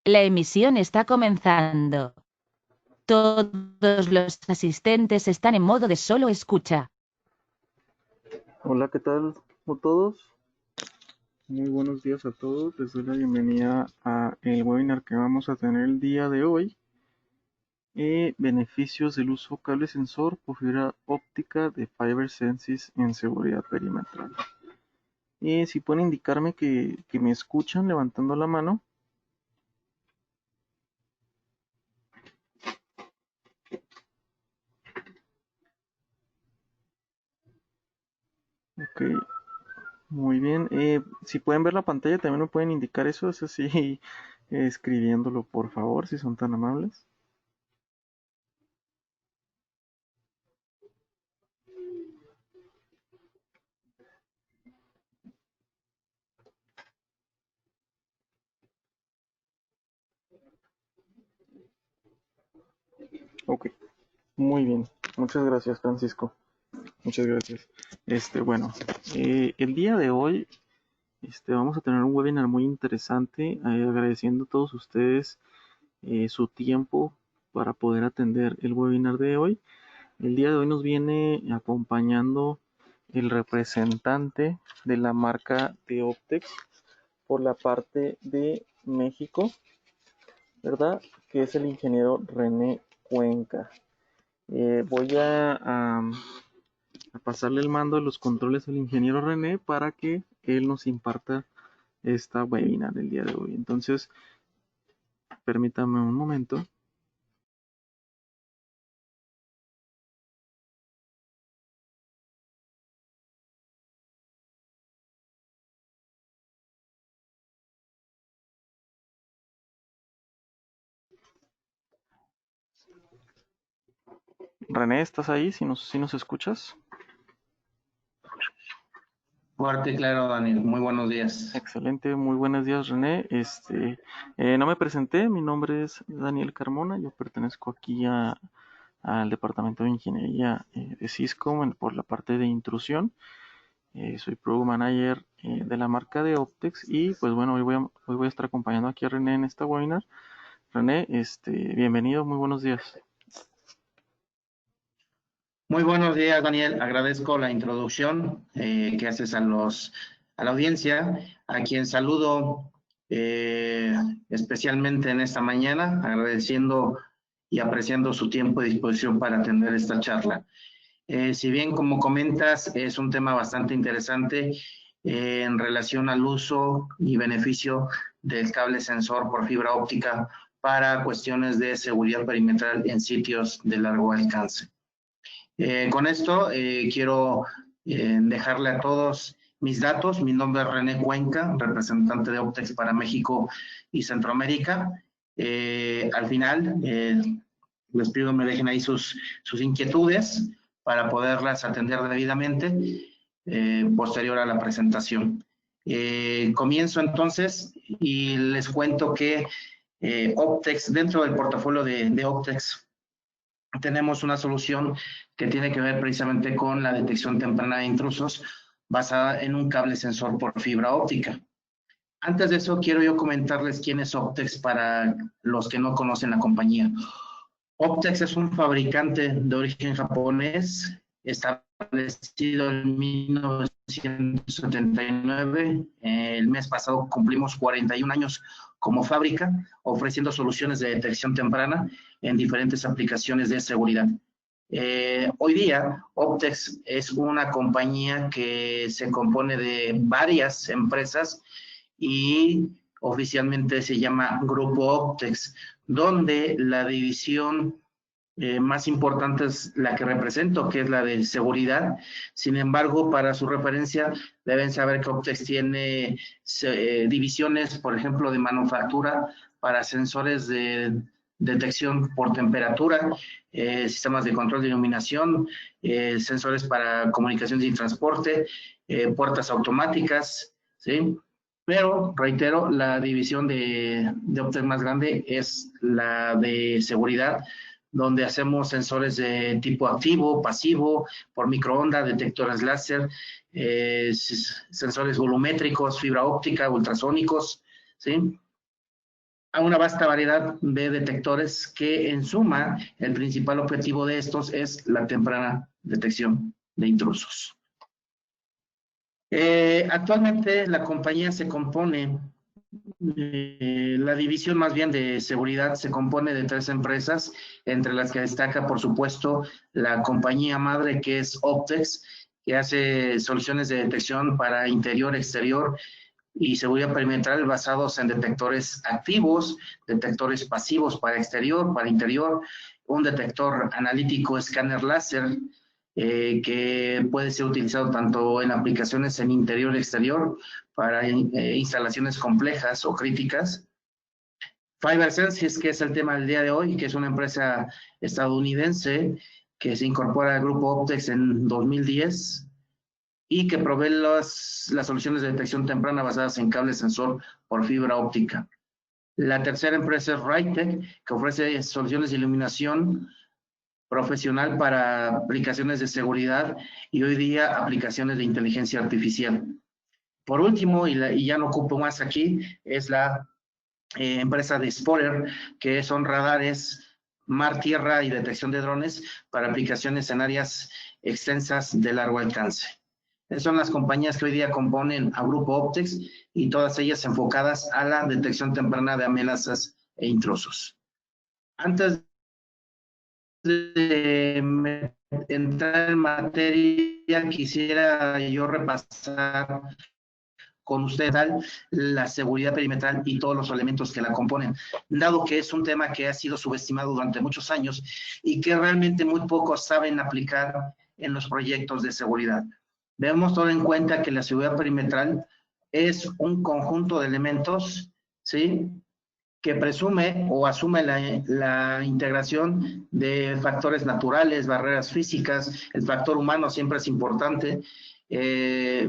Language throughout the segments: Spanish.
La emisión está comenzando. Todos los asistentes están en modo de solo escucha. Hola, ¿qué tal a todos? Muy buenos días a todos. Les doy la bienvenida a el webinar que vamos a tener el día de hoy. Beneficios del uso cable sensor por fibra óptica de Fiber Sensis en seguridad perimetral. Si pueden indicarme que me escuchan levantando la mano. Ok, muy bien. Si pueden ver la pantalla, también me pueden indicar eso sí, escribiéndolo, por favor, si son tan amables. Ok, muy bien. Muchas gracias, Francisco. Muchas gracias. Bueno, el día de hoy vamos a tener un webinar muy interesante, agradeciendo a todos ustedes su tiempo para poder atender el webinar de hoy. El día de hoy nos viene acompañando el representante de la marca de Optex por la parte de México, ¿verdad? Que es el ingeniero René Cuenca. Voy a pasarle el mando de los controles al ingeniero René para que él nos imparta esta webinar del día de hoy. Entonces, permítame un momento. René, ¿estás ahí? Si nos escuchas. Fuerte y claro, Daniel. Muy buenos días. Excelente, muy buenos días, René. No me presenté, mi nombre es Daniel Carmona, yo pertenezco aquí al Departamento de Ingeniería de Cisco por la parte de intrusión. Soy Product Manager de la marca de Optex y pues bueno, hoy voy a estar acompañando aquí a René en esta webinar. René, bienvenido, muy buenos días. Muy buenos días, Daniel. Agradezco la introducción que haces a la audiencia, a quien saludo especialmente en esta mañana, agradeciendo y apreciando su tiempo y disposición para atender esta charla. Si bien, como comentas, es un tema bastante interesante en relación al uso y beneficio del cable sensor por fibra óptica para cuestiones de seguridad perimetral en sitios de largo alcance. Con esto quiero dejarle a todos mis datos. Mi nombre es René Cuenca, representante de Optex para México y Centroamérica. Al final, les pido me dejen ahí sus inquietudes para poderlas atender debidamente posterior a la presentación. Comienzo entonces y les cuento que Optex, dentro del portafolio de Optex, tenemos una solución que tiene que ver precisamente con la detección temprana de intrusos basada en un cable sensor por fibra óptica. Antes de eso, quiero yo comentarles quién es Optex para los que no conocen la compañía. Optex es un fabricante de origen japonés, establecido en 1979. El mes pasado cumplimos 41 años como fábrica, ofreciendo soluciones de detección temprana en diferentes aplicaciones de seguridad. Hoy día, Optex es una compañía que se compone de varias empresas y oficialmente se llama Grupo Optex, donde la división más importante es la que represento, que es la de seguridad. Sin embargo, para su referencia, deben saber que Optex tiene divisiones, por ejemplo, de manufactura para sensores de detección por temperatura, sistemas de control de iluminación, sensores para comunicaciones y transporte, puertas automáticas, ¿sí? Pero, reitero, la división de Optex más grande es la de seguridad, donde hacemos sensores de tipo activo, pasivo, por microondas, detectores láser, sensores volumétricos, fibra óptica, ultrasónicos, ¿sí? a una vasta variedad de detectores que en suma el principal objetivo de estos es la temprana detección de intrusos. Actualmente la compañía se compone, la división más bien de seguridad se compone de 3 empresas, entre las que destaca por supuesto la compañía madre que es Optex, que hace soluciones de detección para interior, exterior y seguridad perimetral basados en detectores activos, detectores pasivos para exterior, para interior, un detector analítico escáner láser, que puede ser utilizado tanto en aplicaciones en interior y exterior para instalaciones complejas o críticas. FiberSense, que es el tema del día de hoy, que es una empresa estadounidense que se incorpora al grupo Optex en 2010 y que provee las soluciones de detección temprana basadas en cable sensor por fibra óptica. La tercera empresa es Rytec, que ofrece soluciones de iluminación profesional para aplicaciones de seguridad y hoy día aplicaciones de inteligencia artificial. Por último, y ya no ocupo más aquí, es la empresa de Spotter, que son radares mar, tierra y detección de drones para aplicaciones en áreas extensas de largo alcance. Esas son las compañías que hoy día componen a Grupo Optex y todas ellas enfocadas a la detección temprana de amenazas e intrusos. Antes de entrar en materia, quisiera yo repasar con usted la seguridad perimetral y todos los elementos que la componen, dado que es un tema que ha sido subestimado durante muchos años y que realmente muy pocos saben aplicar en los proyectos de seguridad. Debemos tomar en cuenta que la seguridad perimetral es un conjunto de elementos, ¿sí?, que presume o asume la integración de factores naturales, barreras físicas, el factor humano siempre es importante,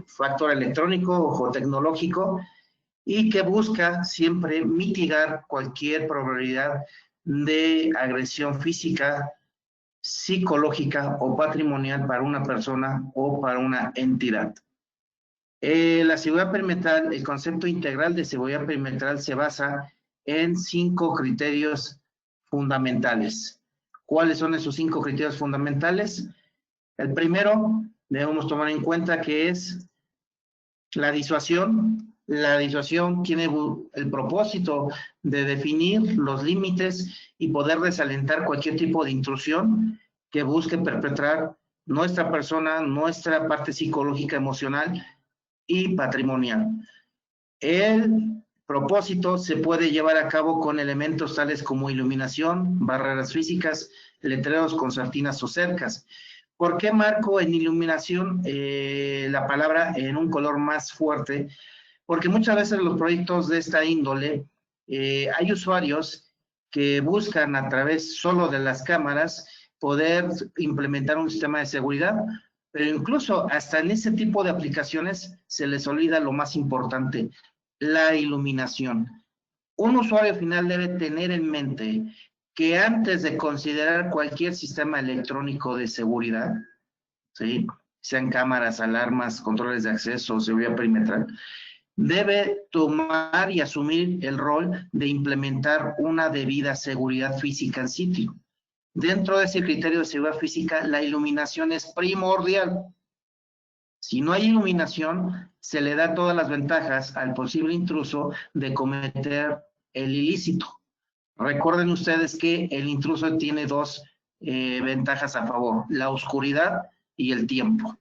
factor electrónico o tecnológico, y que busca siempre mitigar cualquier probabilidad de agresión física, psicológica o patrimonial para una persona o para una entidad. La seguridad perimetral, el concepto integral de seguridad perimetral se basa en 5 criterios fundamentales. ¿Cuáles son esos 5 criterios fundamentales? El primero, debemos tomar en cuenta que es la disuasión. La disuasión tiene el propósito de definir los límites y poder desalentar cualquier tipo de intrusión que busque perpetrar nuestra persona, nuestra parte psicológica, emocional y patrimonial. El propósito se puede llevar a cabo con elementos tales como iluminación, barreras físicas, letreros, concertinas o cercas. ¿Por qué marco en iluminación la palabra en un color más fuerte? Porque muchas veces los proyectos de esta índole, hay usuarios que buscan a través solo de las cámaras poder implementar un sistema de seguridad, pero incluso hasta en ese tipo de aplicaciones se les olvida lo más importante, la iluminación. Un usuario final debe tener en mente que antes de considerar cualquier sistema electrónico de seguridad, ¿sí?, sean cámaras, alarmas, controles de acceso, seguridad perimetral, debe tomar y asumir el rol de implementar una debida seguridad física en sitio. Dentro de ese criterio de seguridad física, la iluminación es primordial. Si no hay iluminación, se le da todas las ventajas al posible intruso de cometer el ilícito. Recuerden ustedes que el intruso tiene 2 ventajas a favor, la oscuridad y el tiempo.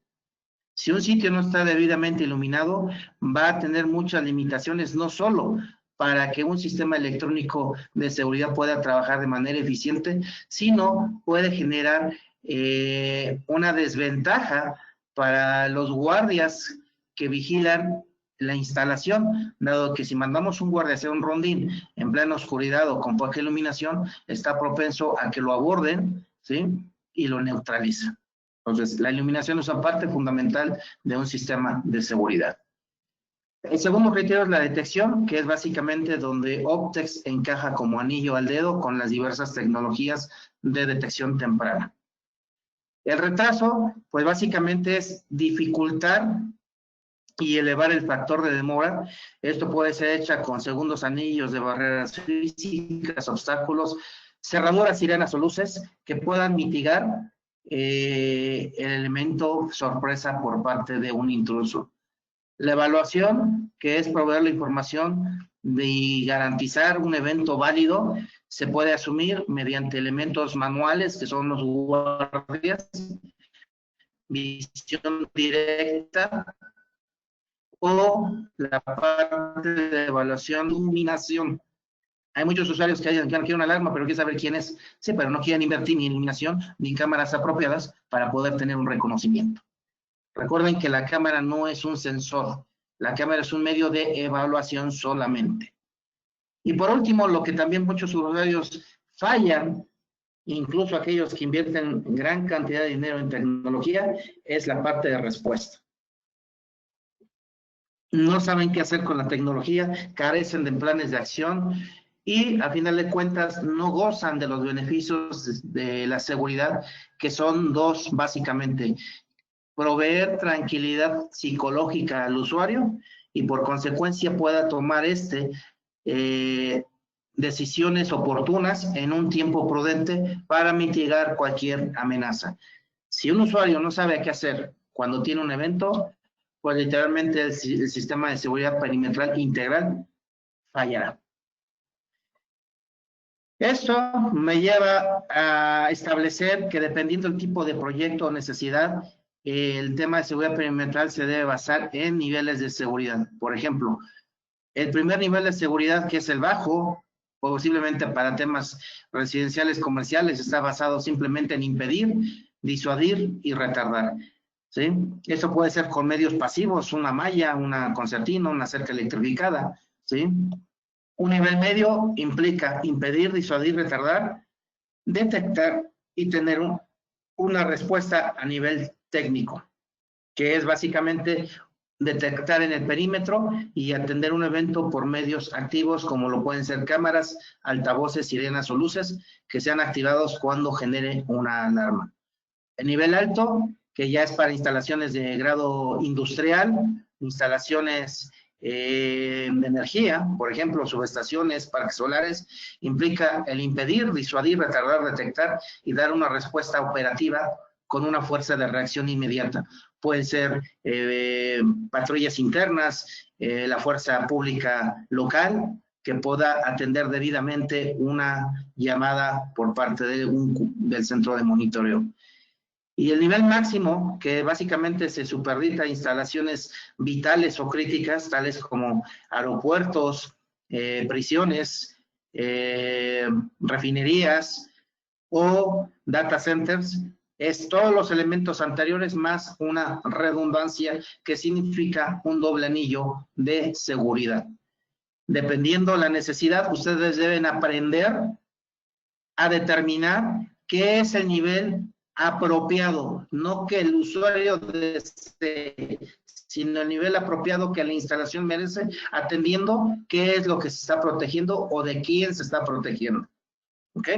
Si un sitio no está debidamente iluminado, va a tener muchas limitaciones, no solo para que un sistema electrónico de seguridad pueda trabajar de manera eficiente, sino puede generar una desventaja para los guardias que vigilan la instalación, dado que si mandamos un guardia a hacer un rondín en plena oscuridad o con poca iluminación, está propenso a que lo aborden, ¿sí?, y lo neutralicen. Entonces, la iluminación es una parte fundamental de un sistema de seguridad. El segundo criterio es la detección, que es básicamente donde Optex encaja como anillo al dedo con las diversas tecnologías de detección temprana. El retraso, pues básicamente es dificultar y elevar el factor de demora. Esto puede ser hecho con segundos anillos de barreras físicas, obstáculos, cerraduras, sirenas o luces que puedan mitigar el elemento sorpresa por parte de un intruso. La evaluación, que es proveer la información y garantizar un evento válido, se puede asumir mediante elementos manuales, que son los guardias, visión directa, o la parte de evaluación de iluminación. Hay muchos usuarios que no quieren una alarma, pero quieren saber quién es. Sí, pero no quieren invertir ni en iluminación ni en cámaras apropiadas para poder tener un reconocimiento. Recuerden que la cámara no es un sensor. La cámara es un medio de evaluación solamente. Y por último, lo que también muchos usuarios fallan, incluso aquellos que invierten gran cantidad de dinero en tecnología, es la parte de respuesta. No saben qué hacer con la tecnología, carecen de planes de acción y a final de cuentas no gozan de los beneficios de la seguridad, que son dos básicamente: proveer tranquilidad psicológica al usuario y por consecuencia pueda tomar decisiones oportunas en un tiempo prudente para mitigar cualquier amenaza. Si un usuario no sabe qué hacer cuando tiene un evento, pues literalmente el sistema de seguridad perimetral integral fallará. Esto me lleva a establecer que dependiendo del tipo de proyecto o necesidad, el tema de seguridad perimetral se debe basar en niveles de seguridad. Por ejemplo, el primer nivel de seguridad, que es el bajo, posiblemente para temas residenciales comerciales, está basado simplemente en impedir, disuadir y retardar. ¿Sí? Esto puede ser con medios pasivos, una malla, una concertina, una cerca electrificada. ¿Sí? Un nivel medio implica impedir, disuadir, retardar, detectar y tener una respuesta a nivel técnico, que es básicamente detectar en el perímetro y atender un evento por medios activos, como lo pueden ser cámaras, altavoces, sirenas o luces, que sean activados cuando genere una alarma. El nivel alto, que ya es para instalaciones de grado industrial, instalaciones de energía, por ejemplo, subestaciones, parques solares, implica el impedir, disuadir, retardar, detectar y dar una respuesta operativa con una fuerza de reacción inmediata. Pueden ser patrullas internas, la fuerza pública local, que pueda atender debidamente una llamada por parte del centro de monitoreo. Y el nivel máximo, que básicamente se superdita instalaciones vitales o críticas, tales como aeropuertos, prisiones, refinerías o data centers, es todos los elementos anteriores más una redundancia que significa un doble anillo de seguridad. Dependiendo la necesidad, ustedes deben aprender a determinar qué es el nivel apropiado, no que el usuario desee, sino el nivel apropiado que la instalación merece, atendiendo qué es lo que se está protegiendo o de quién se está protegiendo. ¿Ok?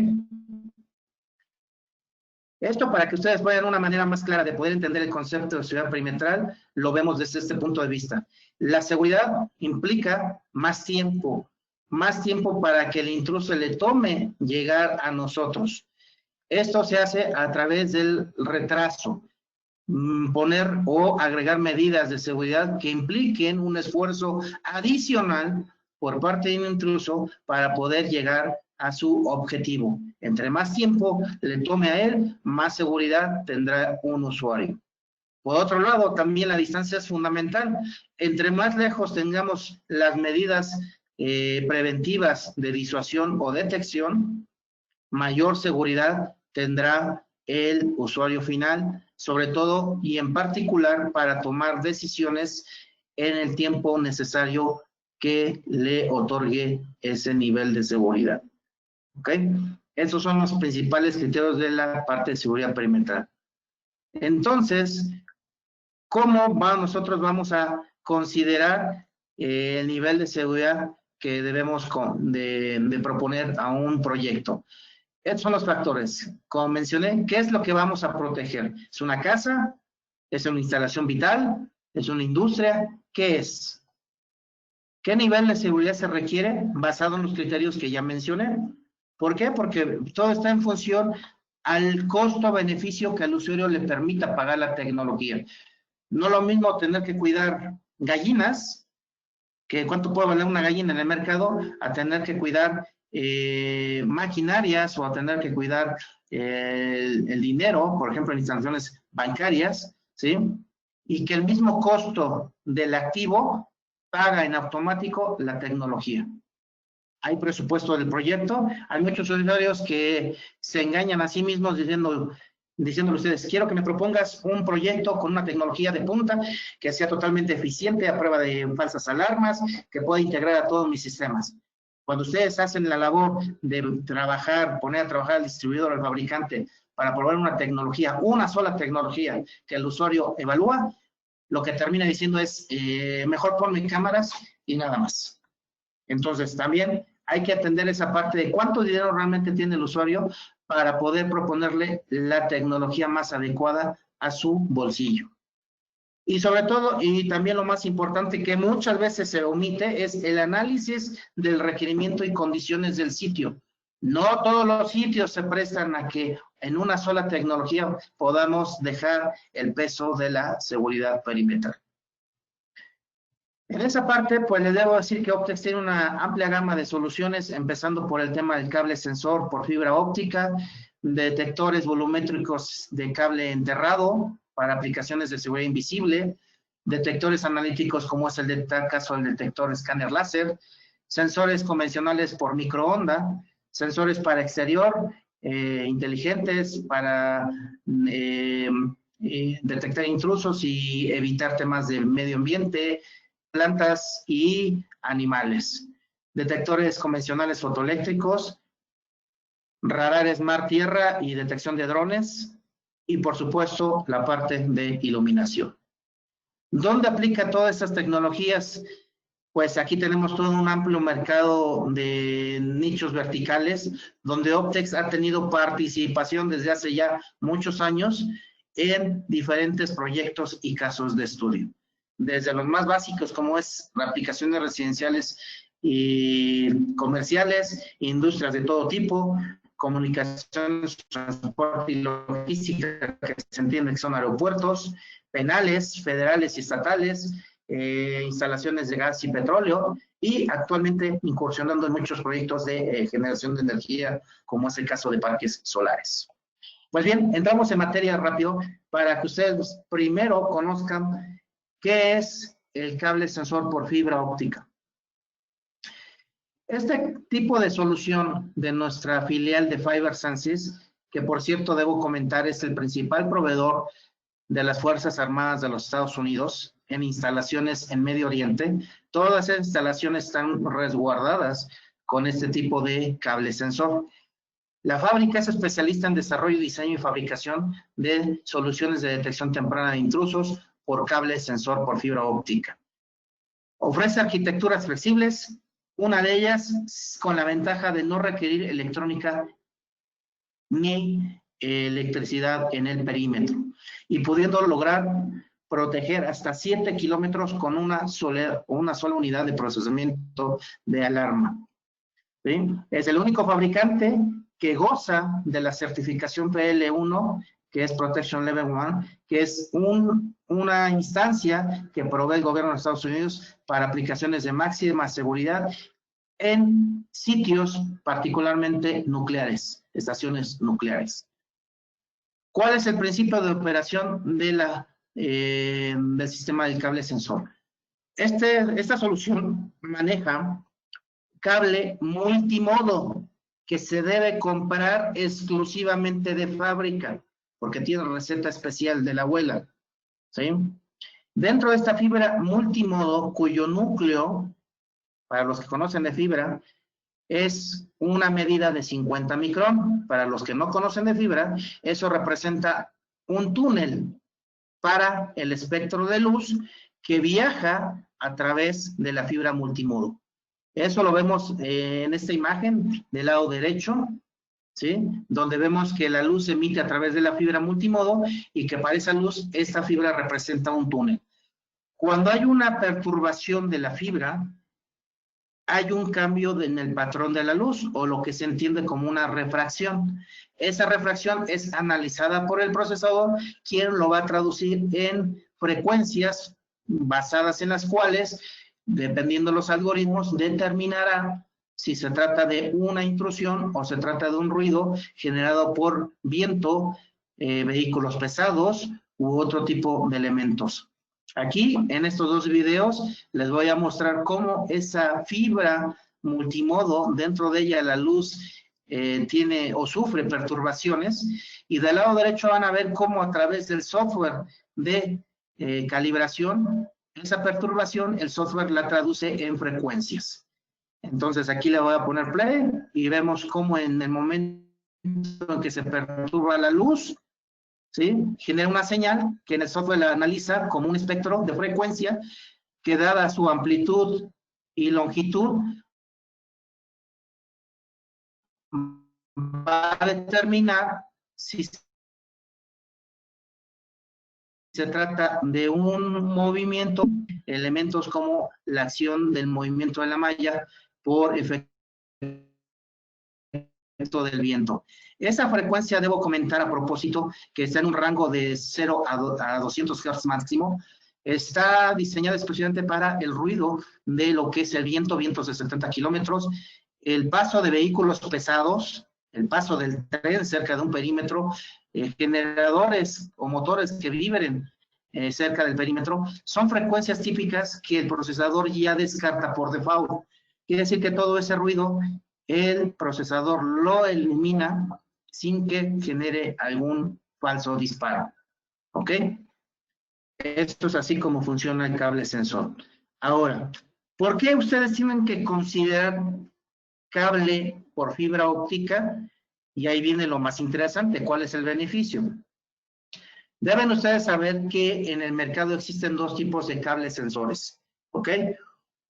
Esto, para que ustedes vayan una manera más clara de poder entender el concepto de seguridad perimetral, lo vemos desde este punto de vista. La seguridad implica más tiempo para que el intruso le tome llegar a nosotros. Esto se hace a través del retraso, poner o agregar medidas de seguridad que impliquen un esfuerzo adicional por parte de un intruso para poder llegar a su objetivo. Entre más tiempo le tome a él, más seguridad tendrá un usuario. Por otro lado, también la distancia es fundamental. Entre más lejos tengamos las medidas preventivas de disuasión o detección, mayor seguridad tendrá el usuario final, sobre todo y en particular para tomar decisiones en el tiempo necesario que le otorgue ese nivel de seguridad. ¿Ok? Esos son los principales criterios de la parte de seguridad perimetral. Entonces, ¿cómo nosotros vamos a considerar el nivel de seguridad que debemos de proponer a un proyecto? Estos son los factores. Como mencioné, ¿qué es lo que vamos a proteger? ¿Es una casa? ¿Es una instalación vital? ¿Es una industria? ¿qué es? ¿Qué nivel de seguridad se requiere basado en los criterios que ya mencioné? ¿Por qué? Porque todo está en función al costo-beneficio que al usuario le permita pagar la tecnología. No lo mismo tener que cuidar gallinas, que cuánto puede valer una gallina en el mercado, a tener que cuidar maquinarias o a tener que cuidar el dinero, por ejemplo, en instalaciones bancarias, ¿sí? Y que el mismo costo del activo paga en automático la tecnología. Hay presupuesto del proyecto, hay muchos usuarios que se engañan a sí mismos diciéndole a ustedes, quiero que me propongas un proyecto con una tecnología de punta que sea totalmente eficiente, a prueba de falsas alarmas, que pueda integrar a todos mis sistemas. Cuando ustedes hacen la labor de trabajar, poner a trabajar al distribuidor, al fabricante, para probar una tecnología, una sola tecnología que el usuario evalúa, lo que termina diciendo es, mejor ponme cámaras y nada más. Entonces, también hay que atender esa parte de cuánto dinero realmente tiene el usuario para poder proponerle la tecnología más adecuada a su bolsillo. Y sobre todo, y también lo más importante que muchas veces se omite, es el análisis del requerimiento y condiciones del sitio. No todos los sitios se prestan a que en una sola tecnología podamos dejar el peso de la seguridad perimetral. En esa parte, pues les debo decir que Optex tiene una amplia gama de soluciones, empezando por el tema del cable sensor por fibra óptica, detectores volumétricos de cable enterrado para aplicaciones de seguridad invisible, detectores analíticos como es el caso del detector escáner láser, sensores convencionales por microonda, sensores para exterior, inteligentes para detectar intrusos y evitar temas de medio ambiente, plantas y animales, detectores convencionales fotoeléctricos, radares mar-tierra y detección de drones, y por supuesto la parte de iluminación. ¿Dónde aplica todas estas tecnologías? Pues aquí tenemos todo un amplio mercado de nichos verticales, donde Optex ha tenido participación desde hace ya muchos años en diferentes proyectos y casos de estudio. Desde los más básicos, como es aplicaciones residenciales y comerciales, industrias de todo tipo, comunicaciones, transporte y logística, que se entiende que son aeropuertos, penales, federales y estatales, instalaciones de gas y petróleo, y actualmente incursionando en muchos proyectos de generación de energía, como es el caso de parques solares. Pues bien, entramos en materia rápido para que ustedes primero conozcan qué es el cable sensor por fibra óptica. Este tipo de solución de nuestra filial de FiberSensis, que por cierto debo comentar es el principal proveedor de las Fuerzas Armadas de los Estados Unidos en instalaciones en Medio Oriente, todas esas instalaciones están resguardadas con este tipo de cable sensor. La fábrica es especialista en desarrollo, diseño y fabricación de soluciones de detección temprana de intrusos por cable sensor por fibra óptica. Ofrece arquitecturas flexibles, una de ellas con la ventaja de no requerir electrónica ni electricidad en el perímetro, y pudiendo lograr proteger hasta 7 kilómetros con una sola unidad de procesamiento de alarma. ¿Sí? Es el único fabricante que goza de la certificación PL1, que es Protection Level 1, que es una instancia que provee el gobierno de Estados Unidos para aplicaciones de máxima seguridad en sitios particularmente nucleares, estaciones nucleares. ¿Cuál es el principio de operación de del sistema del cable sensor? Esta solución maneja cable multimodo que se debe comprar exclusivamente de fábrica, porque tiene receta especial de la abuela, ¿sí? Dentro de esta fibra multimodo, cuyo núcleo, para los que conocen de fibra, es una medida de 50 micrón. Para los que no conocen de fibra, eso representa un túnel para el espectro de luz que viaja a través de la fibra multimodo. Eso lo vemos en esta imagen del lado derecho, ¿sí? Donde vemos que la luz se emite a través de la fibra multimodo y que para esa luz esta fibra representa un túnel. Cuando hay una perturbación de la fibra, hay un cambio en el patrón de la luz, o lo que se entiende como una refracción. Esa refracción es analizada por el procesador, quien lo va a traducir en frecuencias basadas en las cuales, dependiendo de los algoritmos, determinará si se trata de una intrusión o se trata de un ruido generado por viento, vehículos pesados u otro tipo de elementos. Aquí, en estos dos videos, les voy a mostrar cómo esa fibra multimodo, dentro de ella la luz tiene o sufre perturbaciones, y del lado derecho van a ver cómo a través del software de calibración, esa perturbación, el software la traduce en frecuencias. Entonces aquí le voy a poner play y vemos cómo en el momento en que se perturba la luz, ¿sí?, genera una señal que en el software la analiza como un espectro de frecuencia que, dada su amplitud y longitud, va a determinar si se trata de un movimiento, elementos como la acción del movimiento de la malla por efecto del viento. Esa frecuencia, debo comentar a propósito, que está en un rango de 0 a 200 Hz máximo, está diseñada especialmente para el ruido de lo que es el viento, vientos de 70 kilómetros, el paso de vehículos pesados, el paso del tren cerca de un perímetro, generadores o motores que vibren cerca del perímetro. Son frecuencias típicas que el procesador ya descarta por default. Quiere decir que todo ese ruido el procesador lo elimina sin que genere algún falso disparo. ¿Ok? Esto es así como funciona el cable sensor. Ahora, ¿por qué ustedes tienen que considerar cable por fibra óptica? Y ahí viene lo más interesante, ¿cuál es el beneficio? Deben ustedes saber que en el mercado existen dos tipos de cables sensores. ¿Ok?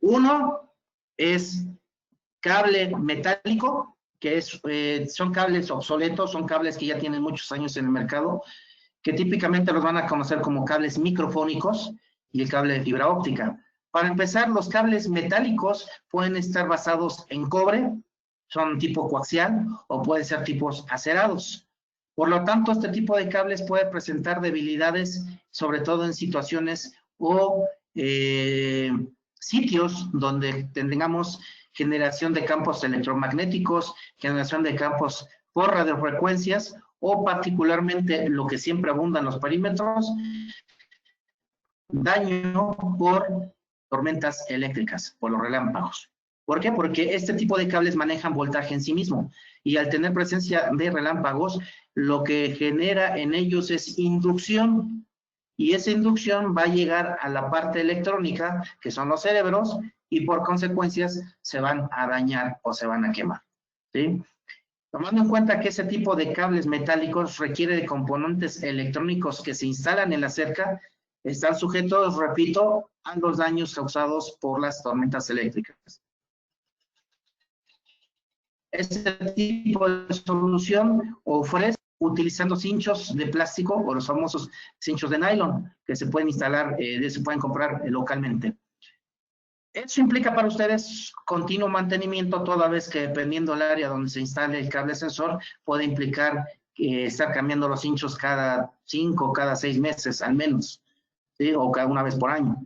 Uno es cable metálico, que son cables obsoletos, son cables que ya tienen muchos años en el mercado, que típicamente los van a conocer como cables microfónicos, y el cable de fibra óptica. Para empezar, los cables metálicos pueden estar basados en cobre, son tipo coaxial, o pueden ser tipos acerados. Por lo tanto, este tipo de cables puede presentar debilidades, sobre todo en situaciones o sitios donde tengamos generación de campos electromagnéticos, generación de campos por radiofrecuencias, o particularmente lo que siempre abunda en los perímetros, daño por tormentas eléctricas, por los relámpagos. ¿Por qué? Porque este tipo de cables manejan voltaje en sí mismo, y al tener presencia de relámpagos, lo que genera en ellos es inducción, y esa inducción va a llegar a la parte electrónica, que son los cerebros, y por consecuencias se van a dañar o se van a quemar, ¿sí? Tomando en cuenta que ese tipo de cables metálicos requiere de componentes electrónicos que se instalan en la cerca, están sujetos, repito, a los daños causados por las tormentas eléctricas. Este tipo de solución ofrece utilizando cinchos de plástico o los famosos cinchos de nylon que se pueden instalar, se pueden comprar localmente. Eso implica para ustedes continuo mantenimiento, toda vez que dependiendo del área donde se instale el cable sensor, puede implicar estar cambiando los cinchos cada 5 o cada 6 meses al menos, ¿sí?, o cada una vez por año.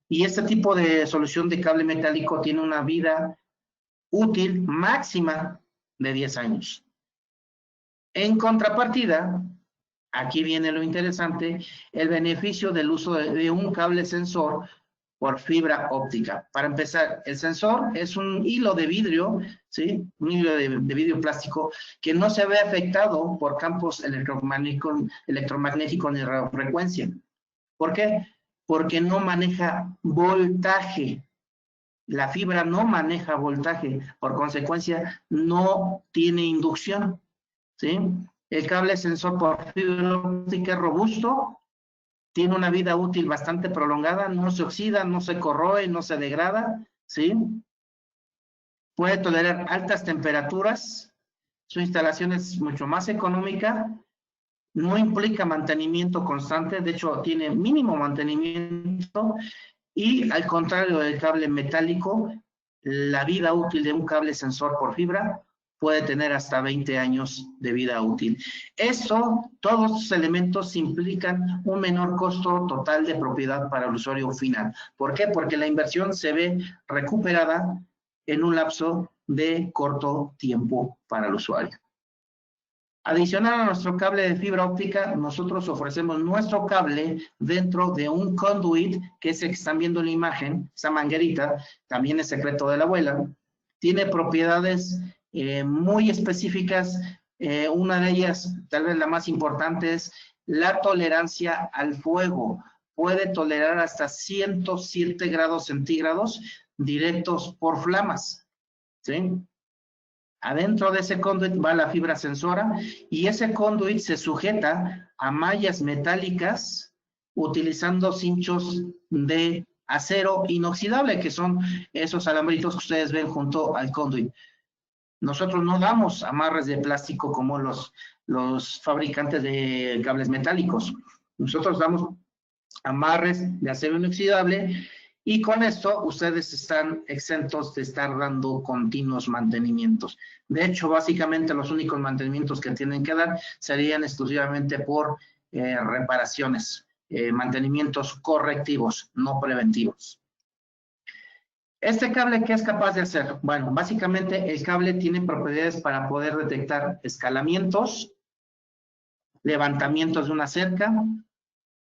Y este tipo de solución de cable metálico tiene una vida útil máxima de 10 años. En contrapartida, aquí viene lo interesante, el beneficio del uso de un cable sensor por fibra óptica. Para empezar, el sensor es un hilo de vidrio, ¿sí?, un hilo de vidrio plástico que no se ve afectado por campos electromagnéticos ni radiofrecuencia. ¿Por qué? Porque no maneja voltaje. La fibra no maneja voltaje, por consecuencia no tiene inducción, ¿sí? El cable sensor por fibra óptica es robusto, tiene una vida útil bastante prolongada, no se oxida, no se corroe, no se degrada, ¿sí? Puede tolerar altas temperaturas, su instalación es mucho más económica, no implica mantenimiento constante, de hecho tiene mínimo mantenimiento, y al contrario del cable metálico, la vida útil de un cable sensor por fibra puede tener hasta 20 años de vida útil. Todos estos elementos implican un menor costo total de propiedad para el usuario final. ¿Por qué? Porque la inversión se ve recuperada en un lapso de corto tiempo para el usuario. Adicional a nuestro cable de fibra óptica, nosotros ofrecemos nuestro cable dentro de un conduit, que es el que están viendo en la imagen, esa manguerita, también es secreto de la abuela. Tiene propiedades muy específicas. Una de ellas, tal vez la más importante, es la tolerancia al fuego. Puede tolerar hasta 107 grados centígrados directos por flamas, ¿sí? Adentro de ese conduit va la fibra sensora y ese conduit se sujeta a mallas metálicas utilizando cinchos de acero inoxidable, que son esos alambritos que ustedes ven junto al conduit. Nosotros no damos amarres de plástico como los fabricantes de cables metálicos. Nosotros damos amarres de acero inoxidable, y con esto ustedes están exentos de estar dando continuos mantenimientos. De hecho, básicamente los únicos mantenimientos que tienen que dar serían exclusivamente por reparaciones, mantenimientos correctivos, no preventivos. ¿Este cable qué es capaz de hacer? Bueno, básicamente el cable tiene propiedades para poder detectar escalamientos, levantamientos de una cerca,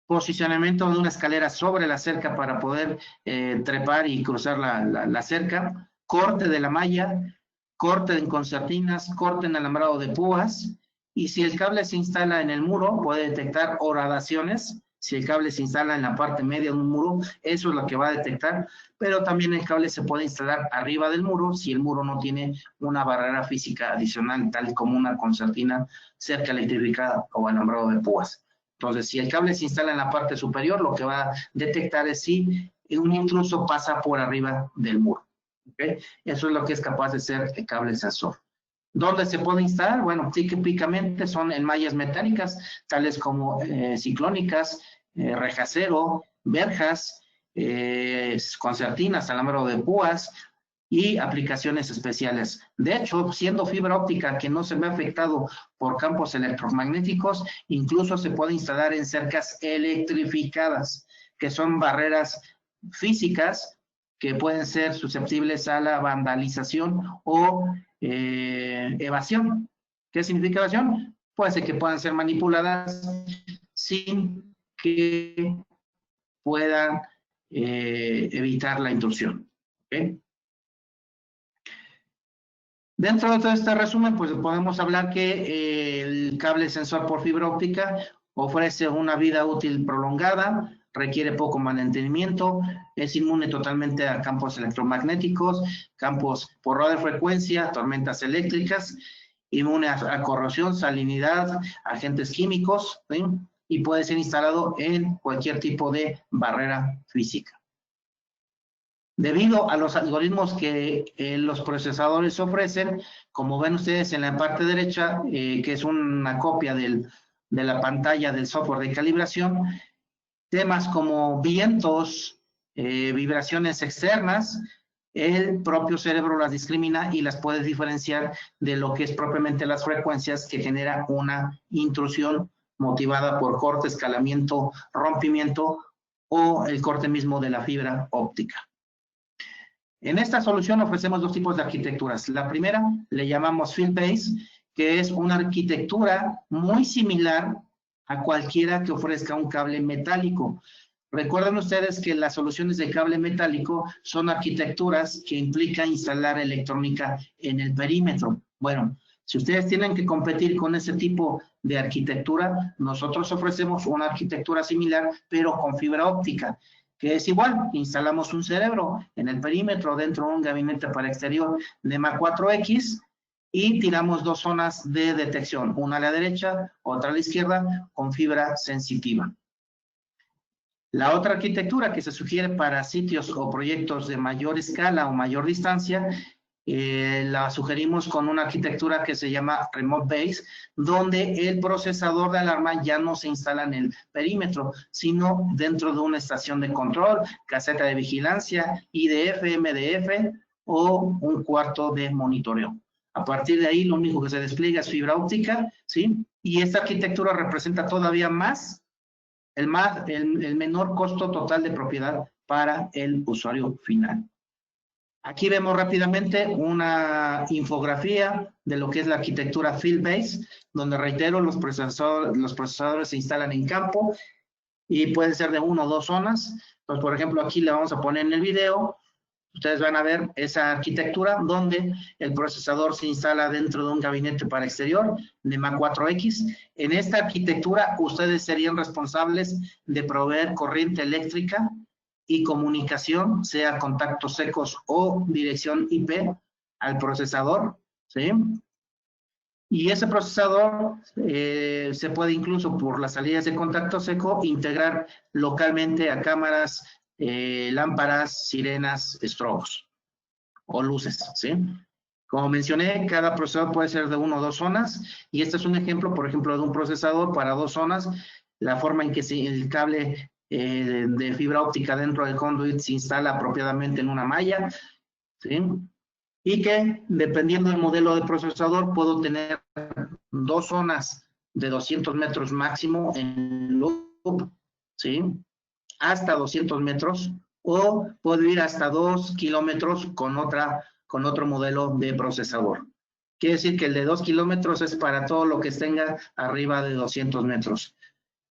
posicionamiento de una escalera sobre la cerca para poder trepar y cruzar la cerca, corte de la malla, corte en concertinas, corte en alambrado de púas, y si el cable se instala en el muro, puede detectar horadaciones. Si el cable se instala en la parte media de un muro, eso es lo que va a detectar, pero también el cable se puede instalar arriba del muro si el muro no tiene una barrera física adicional, tal como una concertina, cerca electrificada o alambrado de púas. Entonces, si el cable se instala en la parte superior, lo que va a detectar es si un intruso pasa por arriba del muro. ¿Okay? Eso es lo que es capaz de hacer el cable sensor. ¿Dónde se puede instalar? Bueno, típicamente son en mallas metálicas, tales como ciclónicas, rejacero, verjas, concertinas, alambrado de púas y aplicaciones especiales. De hecho, siendo fibra óptica que no se ve afectado por campos electromagnéticos, incluso se puede instalar en cercas electrificadas, que son barreras físicas que pueden ser susceptibles a la vandalización o evasión. ¿Qué significa evasión? Puede ser que puedan ser manipuladas sin que puedan evitar la intrusión. ¿Okay? Dentro de todo este resumen, pues podemos hablar que el cable sensor por fibra óptica ofrece una vida útil prolongada, requiere poco mantenimiento, es inmune totalmente a campos electromagnéticos, campos por radiofrecuencia, tormentas eléctricas, inmune a corrosión, salinidad, agentes químicos, ¿sí? Y puede ser instalado en cualquier tipo de barrera física. Debido a los algoritmos que los procesadores ofrecen, como ven ustedes en la parte derecha, que es una copia de la pantalla del software de calibración, temas como vientos, vibraciones externas, el propio cerebro las discrimina y las puede diferenciar de lo que es propiamente las frecuencias que genera una intrusión motivada por corte, escalamiento, rompimiento o el corte mismo de la fibra óptica. En esta solución ofrecemos dos tipos de arquitecturas. La primera le llamamos Field Base, que es una arquitectura muy similar a cualquiera que ofrezca un cable metálico. Recuerden ustedes que las soluciones de cable metálico son arquitecturas que implican instalar electrónica en el perímetro. Bueno, si ustedes tienen que competir con ese tipo de arquitectura, nosotros ofrecemos una arquitectura similar, pero con fibra óptica, que es igual, instalamos un cerebro en el perímetro dentro de un gabinete para exterior de MA4X y tiramos dos zonas de detección, una a la derecha, otra a la izquierda, con fibra sensitiva. La otra arquitectura que se sugiere para sitios o proyectos de mayor escala o mayor distancia la sugerimos con una arquitectura que se llama Remote Base, donde el procesador de alarma ya no se instala en el perímetro, sino dentro de una estación de control, caseta de vigilancia, IDF, MDF o un cuarto de monitoreo. A partir de ahí, lo único que se despliega es fibra óptica, ¿sí? Y esta arquitectura representa todavía más el menor costo total de propiedad para el usuario final. Aquí vemos rápidamente una infografía de lo que es la arquitectura Field Base, donde reitero, los procesadores se instalan en campo y pueden ser de 1 o 2 zonas. Entonces, por ejemplo, aquí le vamos a poner en el video. Ustedes van a ver esa arquitectura donde el procesador se instala dentro de un gabinete para exterior de MAC 4X. En esta arquitectura, ustedes serían responsables de proveer corriente eléctrica y comunicación, sea contactos secos o dirección IP al procesador, ¿sí? Y ese procesador se puede incluso por las salidas de contacto seco integrar localmente a cámaras, lámparas, sirenas, estrobos o luces, ¿sí? Como mencioné, cada procesador puede ser de 1 o 2 zonas y este es un ejemplo, por ejemplo, de un procesador para 2 zonas. La forma en que el cable de fibra óptica dentro del conduit se instala apropiadamente en una malla, ¿sí? Y que dependiendo del modelo de procesador puedo tener 2 zonas de 200 metros máximo en loop, ¿sí? Hasta 200 metros, o puedo ir hasta 2 kilómetros con otro modelo de procesador. Quiere decir que el de 2 kilómetros es para todo lo que tenga arriba de 200 metros.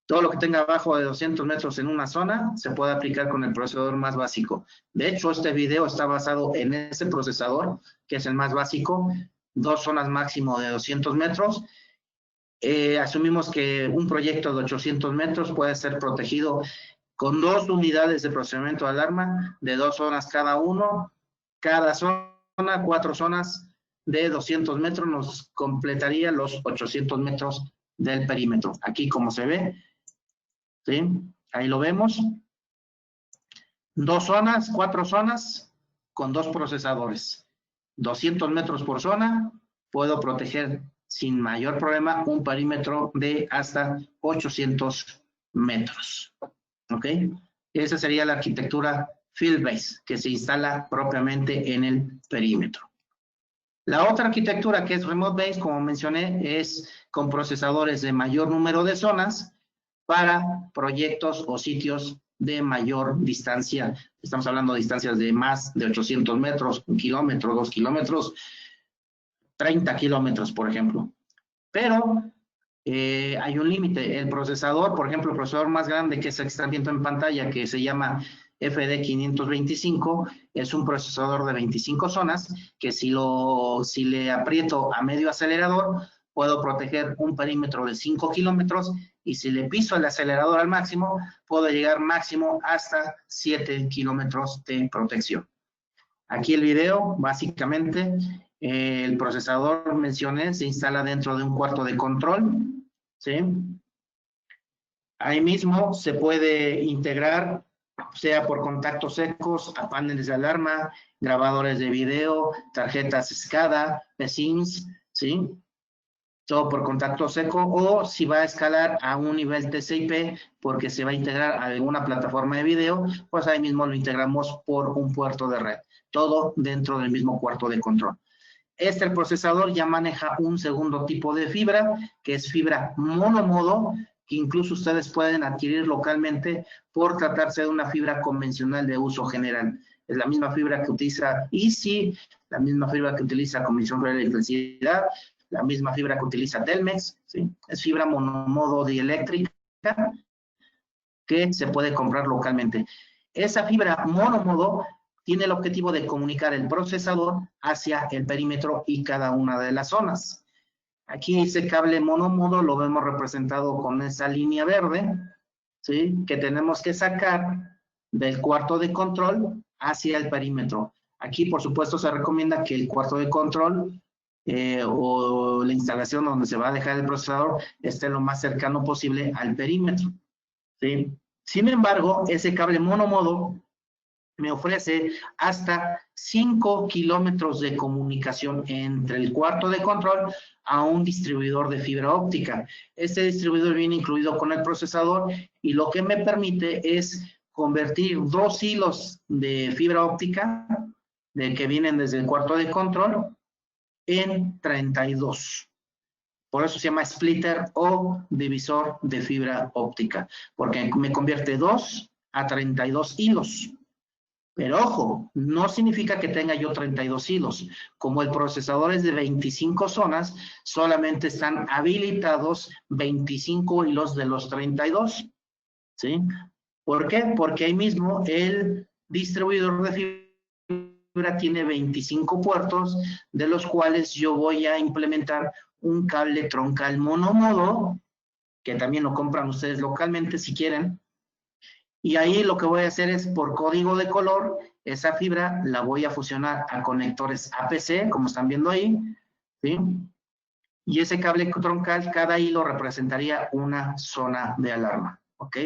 Todo lo que tenga abajo de 200 metros en una zona se puede aplicar con el procesador más básico. De hecho, este video está basado en ese procesador, que es el más básico, 2 zonas máximo de 200 metros. Asumimos que un proyecto de 800 metros puede ser protegido con 2 unidades de procesamiento de alarma, de 2 zonas cada uno. Cada zona, 4 zonas de 200 metros nos completaría los 800 metros del perímetro. Aquí como se ve, ¿sí? Ahí lo vemos. 2 zonas, 4 zonas con 2 procesadores. 200 metros por zona, puedo proteger sin mayor problema un perímetro de hasta 800 metros. ¿Ok? Esa sería la arquitectura Field Base, que se instala propiamente en el perímetro. La otra arquitectura, que es Remote Base, como mencioné, es con procesadores de mayor número de zonas para proyectos o sitios de mayor distancia. Estamos hablando de distancias de más de 800 metros, 1 kilómetro, 2 kilómetros, 30 kilómetros, por ejemplo. Pero hay un límite. El procesador, por ejemplo, el procesador más grande que es el que están viendo en pantalla, que se llama FD525, es un procesador de 25 zonas, que si le aprieto a medio acelerador, puedo proteger un perímetro de 5 kilómetros, y si le piso el acelerador al máximo, puedo llegar máximo hasta 7 kilómetros de protección. Aquí el video, básicamente, el procesador, mencioné, se instala dentro de un cuarto de control, ¿sí? Ahí mismo se puede integrar, sea por contactos secos, a paneles de alarma, grabadores de video, tarjetas SCADA, PSIMS, ¿sí? Todo por contacto seco, o si va a escalar a un nivel TCP porque se va a integrar a alguna plataforma de video, pues ahí mismo lo integramos por un puerto de red. Todo dentro del mismo cuarto de control. El procesador ya maneja un segundo tipo de fibra, que es fibra monomodo, que incluso ustedes pueden adquirir localmente por tratarse de una fibra convencional de uso general. Es la misma fibra que utiliza Easy, la misma fibra que utiliza Comisión Federal de Electricidad, la misma fibra que utiliza Telmex, ¿sí? Es fibra monomodo dieléctrica que se puede comprar localmente. Esa fibra monomodo tiene el objetivo de comunicar el procesador hacia el perímetro y cada una de las zonas. Aquí ese cable monomodo lo vemos representado con esa línea verde, ¿sí? Que tenemos que sacar del cuarto de control hacia el perímetro. Aquí, por supuesto, se recomienda que el cuarto de control o la instalación donde se va a dejar el procesador esté lo más cercano posible al perímetro, ¿sí? Sin embargo, ese cable monomodo me ofrece hasta 5 kilómetros de comunicación entre el cuarto de control a un distribuidor de fibra óptica. Este distribuidor viene incluido con el procesador y lo que me permite es convertir 2 hilos de fibra óptica que vienen desde el cuarto de control en 32. Por eso se llama splitter o divisor de fibra óptica, porque me convierte 2 a 32 hilos. Pero ojo, no significa que tenga yo 32 hilos. Como el procesador es de 25 zonas, solamente están habilitados 25 hilos de los 32. ¿Sí? ¿Por qué? Porque ahí mismo el distribuidor de fibra tiene 25 puertos, de los cuales yo voy a implementar un cable troncal monomodo, que también lo compran ustedes localmente si quieren. Y ahí lo que voy a hacer es, por código de color, esa fibra la voy a fusionar a conectores APC, como están viendo ahí, ¿sí? Y ese cable troncal, cada hilo representaría una zona de alarma, ¿ok?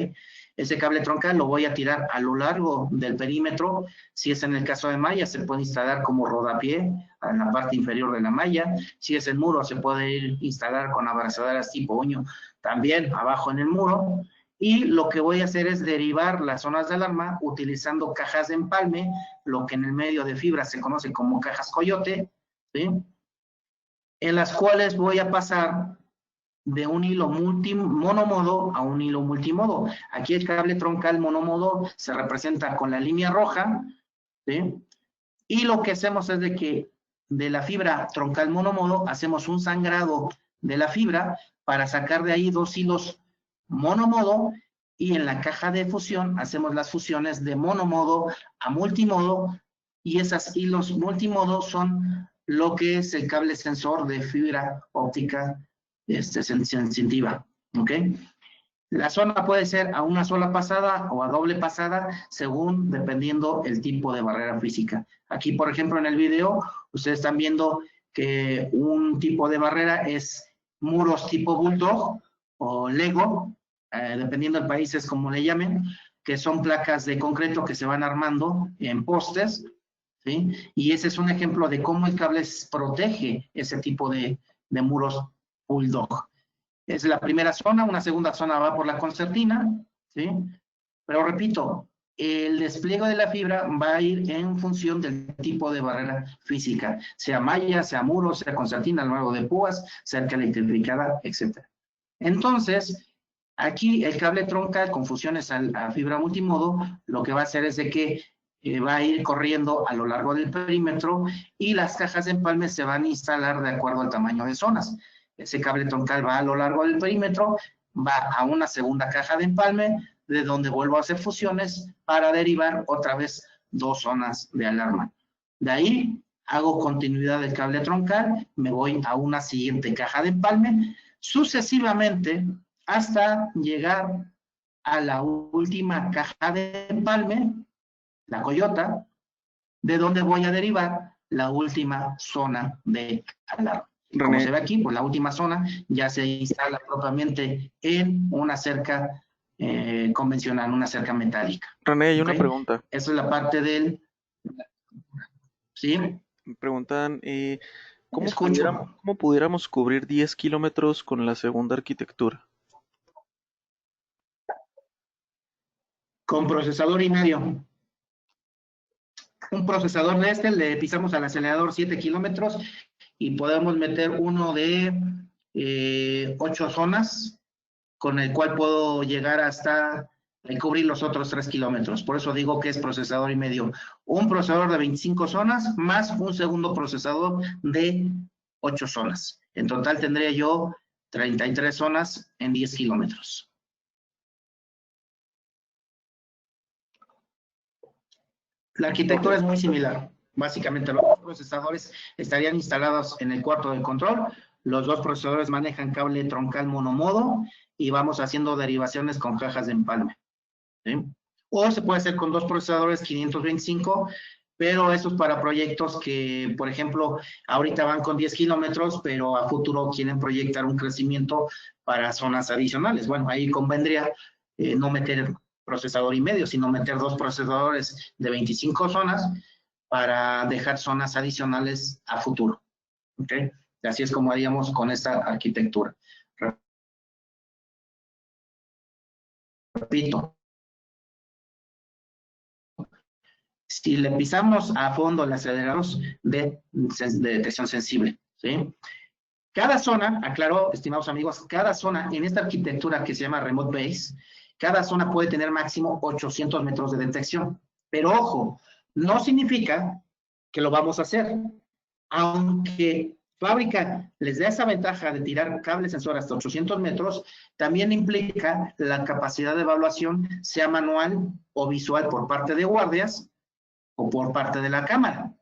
Ese cable troncal lo voy a tirar a lo largo del perímetro. Si es en el caso de malla, se puede instalar como rodapié en la parte inferior de la malla. Si es el muro, se puede instalar con abrazaderas tipo uño también abajo en el muro. Y lo que voy a hacer es derivar las zonas de alarma utilizando cajas de empalme, lo que en el medio de fibra se conoce como cajas coyote, ¿sí? En las cuales voy a pasar de un hilo monomodo a un hilo multimodo. Aquí el cable troncal monomodo se representa con la línea roja, ¿sí? Y lo que hacemos es de que de la fibra troncal monomodo hacemos un sangrado de la fibra para sacar de ahí 2 hilos monomodo, y en la caja de fusión hacemos las fusiones de monomodo a multimodo, y esos hilos multimodo son lo que es el cable sensor de fibra óptica sensitiva, ¿ok? La zona puede ser a una sola pasada o a doble pasada, según dependiendo el tipo de barrera física. Aquí, por ejemplo, en el video, ustedes están viendo que un tipo de barrera es muros tipo bulldog o Lego, dependiendo del país es como le llamen, que son placas de concreto que se van armando en postes, ¿sí? Y ese es un ejemplo de cómo el cable protege ese tipo de muros bulldog. Es la primera zona, una segunda zona va por la concertina, ¿sí? Pero repito, el despliegue de la fibra va a ir en función del tipo de barrera física, sea malla, sea muro, sea concertina, a lo largo de púas, cerca electrificada, etc. Entonces, aquí el cable troncal con fusiones a fibra multimodo, lo que va a hacer es de que va a ir corriendo a lo largo del perímetro y las cajas de empalme se van a instalar de acuerdo al tamaño de zonas. Ese cable troncal va a lo largo del perímetro, va a una segunda caja de empalme, de donde vuelvo a hacer fusiones para derivar otra vez 2 zonas de alarma. De ahí hago continuidad del cable troncal, me voy a una siguiente caja de empalme, sucesivamente hasta llegar a la última caja de empalme, la coyota, de donde voy a derivar la última zona de alarma. Como se ve aquí, pues la última zona ya se instala propiamente en una cerca convencional, una cerca metálica. René, hay una pregunta. Esa es la parte del... ¿Sí? Me preguntan, ¿cómo pudiéramos cubrir 10 kilómetros con la segunda arquitectura? Con procesador y medio. Un procesador de este, le pisamos al acelerador 7 kilómetros y podemos meter uno de 8 zonas, con el cual puedo llegar hasta cubrir los otros 3 kilómetros. Por eso digo que es procesador y medio. Un procesador de 25 zonas más un segundo procesador de 8 zonas. En total tendría yo 33 zonas en 10 kilómetros. La arquitectura es muy similar. Básicamente los dos procesadores estarían instalados en el cuarto de control. Los dos procesadores manejan cable troncal monomodo y vamos haciendo derivaciones con cajas de empalme, ¿sí? O se puede hacer con 2 procesadores 525, pero eso es para proyectos que, por ejemplo, ahorita van con 10 kilómetros, pero a futuro quieren proyectar un crecimiento para zonas adicionales. Bueno, ahí convendría no meter procesador y medio, sino meter 2 procesadores de 25 zonas para dejar zonas adicionales a futuro. ¿Ok? Así es como haríamos con esta arquitectura. Repito, si le pisamos a fondo los aceleradores de detección sensible, ¿sí? Cada zona, aclaro, estimados amigos, cada zona en esta arquitectura que se llama Remote Base, cada zona puede tener máximo 800 metros de detección. Pero ojo, no significa que lo vamos a hacer. Aunque fábrica les da esa ventaja de tirar cables sensor hasta 800 metros, también implica la capacidad de evaluación, sea manual o visual por parte de guardias o por parte de la cámara.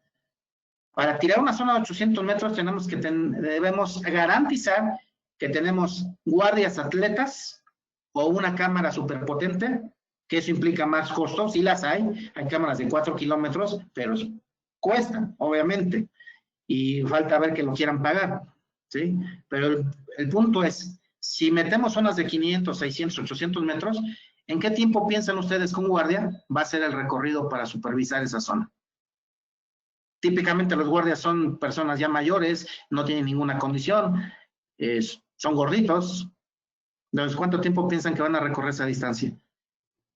Para tirar una zona de 800 metros debemos garantizar que tenemos guardias atletas o una cámara superpotente, que eso implica más costos, sí las hay cámaras de 4 kilómetros, pero cuestan, obviamente, y falta ver que lo quieran pagar, ¿sí? Pero el punto es, si metemos zonas de 500, 600, 800 metros, ¿en qué tiempo piensan ustedes que un guardia va a hacer el recorrido para supervisar esa zona? Típicamente los guardias son personas ya mayores, no tienen ninguna condición, son gorditos. Entonces, ¿cuánto tiempo piensan que van a recorrer esa distancia?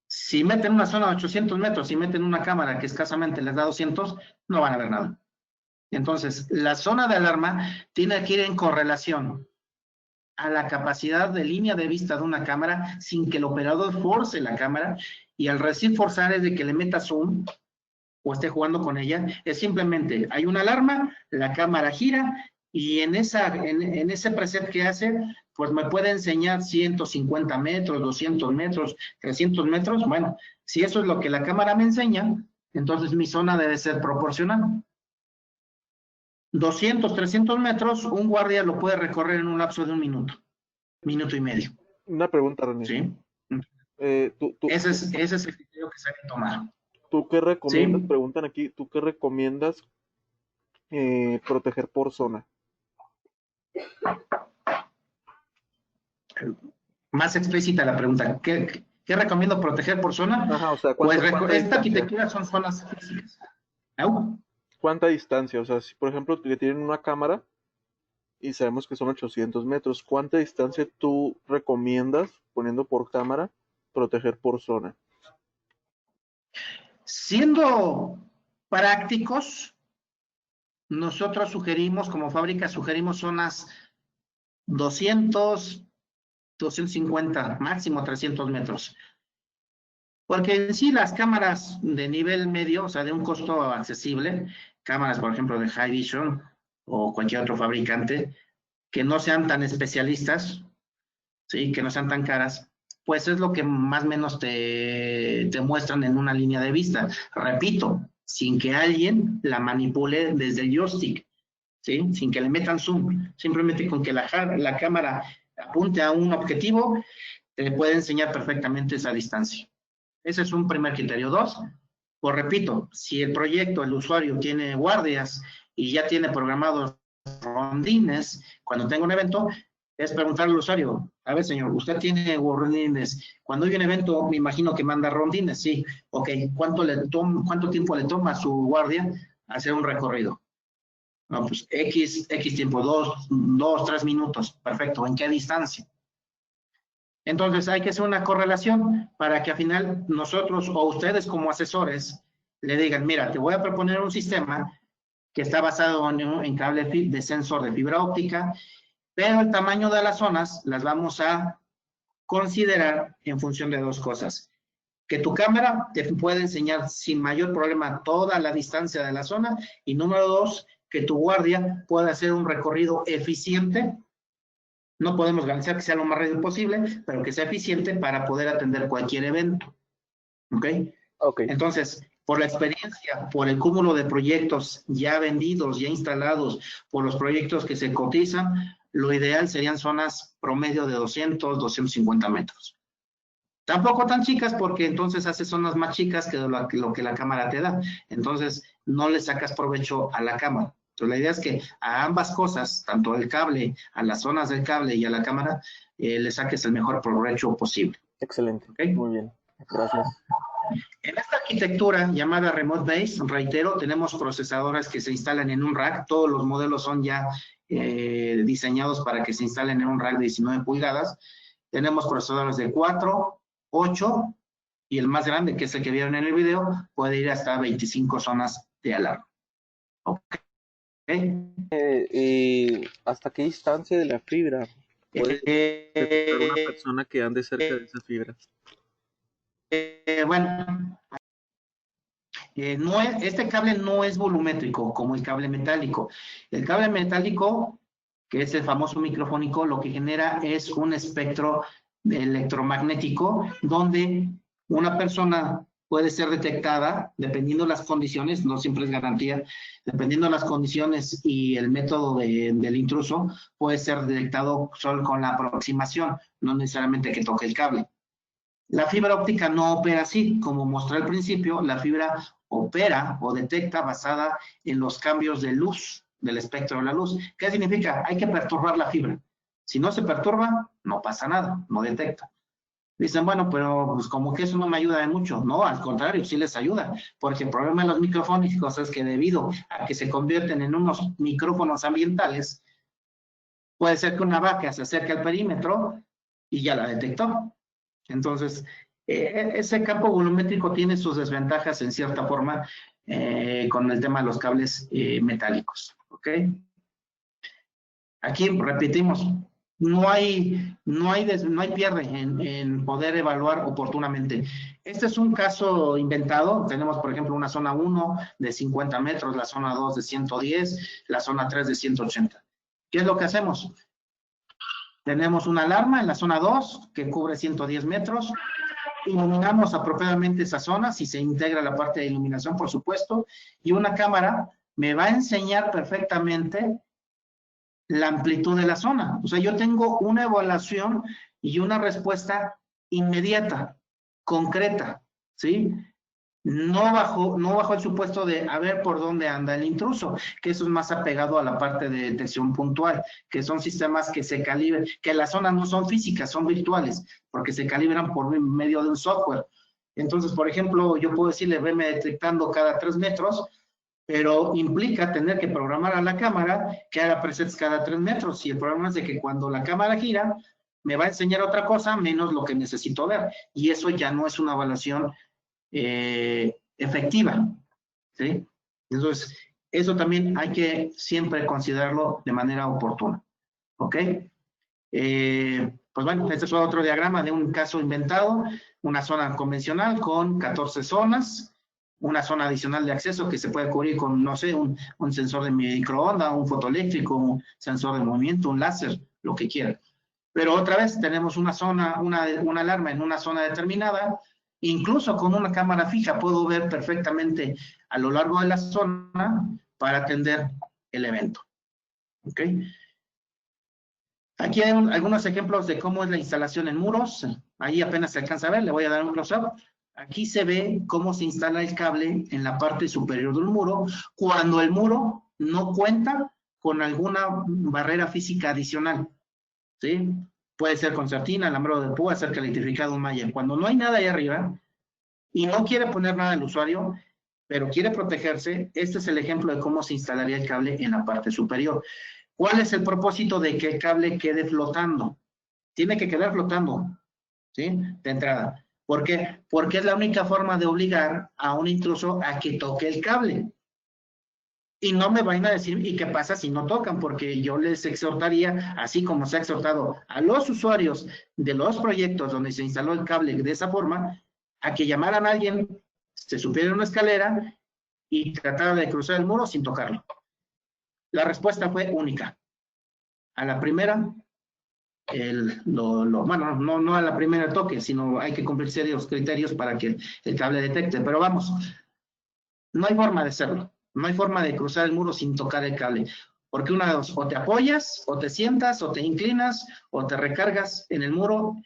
Si meten una zona de 800 metros y meten una cámara que escasamente les da 200, no van a ver nada. Entonces, la zona de alarma tiene que ir en correlación a la capacidad de línea de vista de una cámara sin que el operador force la cámara, y al decir forzar es de que le meta zoom o esté jugando con ella, es simplemente, hay una alarma, la cámara gira, y en ese preset que hace, pues me puede enseñar 150 metros, 200 metros, 300 metros. Bueno, si eso es lo que la cámara me enseña, entonces mi zona debe ser proporcional. 200, 300 metros, un guardia lo puede recorrer en un lapso de 1 minuto, minuto y medio. Una pregunta, René. ¿Sí? Ese es el criterio que se debe tomar. ¿Tú qué recomiendas? ¿Sí? Preguntan aquí, ¿tú qué recomiendas proteger por zona? Más explícita la pregunta. ¿Qué recomiendo proteger por zona? Ajá, o sea, Pues ¿cuánta esta distancia? arquitectura son zonas físicas. ¿Cuánta distancia? O sea, si por ejemplo que tienen una cámara y sabemos que son 800 metros, ¿cuánta distancia tú recomiendas, poniendo por cámara, proteger por zona? Siendo prácticos, nosotros como fábrica sugerimos zonas 200, 250, máximo 300 metros. Porque en sí las cámaras de nivel medio, o sea, de un costo accesible, cámaras, por ejemplo, de Hikvision o cualquier otro fabricante, que no sean tan especialistas, ¿sí? Que no sean tan caras, pues es lo que más o menos te muestran en una línea de vista. Repito, sin que alguien la manipule desde el joystick, ¿sí? Sin que le metan zoom, simplemente con que la cámara apunte a un objetivo, te puede enseñar perfectamente esa distancia. Ese es un primer criterio. 2, pues repito, si el proyecto, el usuario tiene guardias y ya tiene programados rondines, cuando tenga un evento, es preguntarle al usuario, a ver señor, usted tiene rondines, cuando hay un evento me imagino que manda rondines, sí, ok, ¿cuánto tiempo le toma a su guardia hacer un recorrido? No, pues X tiempo, 2, 3 minutos, perfecto, ¿en qué distancia? Entonces hay que hacer una correlación para que al final nosotros o ustedes como asesores le digan, mira, te voy a proponer un sistema que está basado en cable de sensor de fibra óptica, pero el tamaño de las zonas las vamos a considerar en función de 2 cosas. Que tu cámara te puede enseñar sin mayor problema toda la distancia de la zona, y número 2, que tu guardia pueda hacer un recorrido eficiente. No podemos garantizar que sea lo más rápido posible, pero que sea eficiente para poder atender cualquier evento. ¿Ok? Ok. Entonces, por la experiencia, por el cúmulo de proyectos ya vendidos, ya instalados, por los proyectos que se cotizan, lo ideal serían zonas promedio de 200, 250 metros. Tampoco tan chicas, porque entonces hace zonas más chicas que lo que la cámara te da. Entonces, no le sacas provecho a la cámara. Entonces, la idea es que a ambas cosas, tanto al cable, a las zonas del cable y a la cámara, le saques el mejor provecho posible. Excelente. ¿Okay? Muy bien. Gracias. En esta arquitectura llamada Remote Base, reitero, tenemos procesadoras que se instalan en un rack. Todos los modelos son ya diseñados para que se instalen en un rack de 19 pulgadas. Tenemos procesadores de 4, 8 y el más grande, que es el que vieron en el video, puede ir hasta 25 zonas de alarma. ¿Ok? ¿Hasta qué distancia de la fibra puede detectar una persona que ande cerca de esa fibra? Bueno, este cable no es volumétrico como el cable metálico. El cable metálico, que es el famoso microfónico, lo que genera es un espectro electromagnético donde una persona puede ser detectada dependiendo de las condiciones, no siempre es garantía, dependiendo de las condiciones y el método del intruso, puede ser detectado solo con la aproximación, no necesariamente que toque el cable. La fibra óptica no opera así, como mostré al principio, la fibra opera o detecta basada en los cambios de luz, del espectro de la luz. ¿Qué significa? Hay que perturbar la fibra. Si no se perturba, no pasa nada, no detecta. Dicen, bueno, pero pues como que eso no me ayuda de mucho. No, al contrario, sí les ayuda. Porque el problema de los microfónicos es que debido a que se convierten en unos micrófonos ambientales, puede ser que una vaca se acerque al perímetro y ya la detectó. Entonces, ese campo volumétrico tiene sus desventajas en cierta forma con el tema de los cables metálicos. ¿Ok? Aquí repetimos, no hay pierde en poder evaluar oportunamente. Este es un caso inventado. Tenemos, por ejemplo, una zona 1 de 50 metros, la zona 2 de 110, la zona 3 de 180. ¿Qué es lo que hacemos? Tenemos una alarma en la zona 2 que cubre 110 metros. Iluminamos apropiadamente esa zona, si se integra la parte de iluminación, por supuesto, y una cámara me va a enseñar perfectamente la amplitud de la zona. O sea, yo tengo una evaluación y una respuesta inmediata, concreta, ¿sí? No bajo el supuesto de a ver por dónde anda el intruso, que eso es más apegado a la parte de detección puntual, que son sistemas que se calibran, que las zonas no son físicas, son virtuales, porque se calibran por medio de un software. Entonces, por ejemplo, yo puedo decirle, veme detectando cada 3 metros, pero implica tener que programar a la cámara que haga presets cada 3 metros, y el problema es de que cuando la cámara gira, me va a enseñar otra cosa menos lo que necesito ver, y eso ya no es una evaluación efectiva, ¿sí? Entonces, eso también hay que siempre considerarlo de manera oportuna, ¿ok? Pues bueno, este es otro diagrama de un caso inventado, una zona convencional con 14 zonas, una zona adicional de acceso que se puede cubrir con, no sé, un sensor de microondas, un fotoeléctrico, un sensor de movimiento, un láser, lo que quieran. Pero otra vez tenemos una zona, una alarma en una zona determinada. Incluso con una cámara fija puedo ver perfectamente a lo largo de la zona para atender el evento. ¿Ok? Aquí hay algunos ejemplos de cómo es la instalación en muros. Ahí apenas se alcanza a ver, le voy a dar un close-up. Aquí se ve cómo se instala el cable en la parte superior del muro cuando el muro no cuenta con alguna barrera física adicional. ¿Sí? Puede ser concertina, alambrado de púa, cerca electrificado, un malla. Cuando no hay nada ahí arriba y no quiere poner nada el usuario, pero quiere protegerse, este es el ejemplo de cómo se instalaría el cable en la parte superior. ¿Cuál es el propósito de que el cable quede flotando? Tiene que quedar flotando, ¿sí? De entrada. ¿Por qué? Porque es la única forma de obligar a un intruso a que toque el cable. Y no me vayan a decir, ¿y qué pasa si no tocan? Porque yo les exhortaría, así como se ha exhortado a los usuarios de los proyectos donde se instaló el cable de esa forma, a que llamaran a alguien, se subieran una escalera y trataran de cruzar el muro sin tocarlo. La respuesta fue única. A la primera, bueno, no a la primera toque, sino hay que cumplir serios criterios para que el cable detecte. Pero vamos, no hay forma de hacerlo. No hay forma de cruzar el muro sin tocar el cable. Porque una de dos, o te apoyas, o te sientas, o te inclinas, o te recargas en el muro,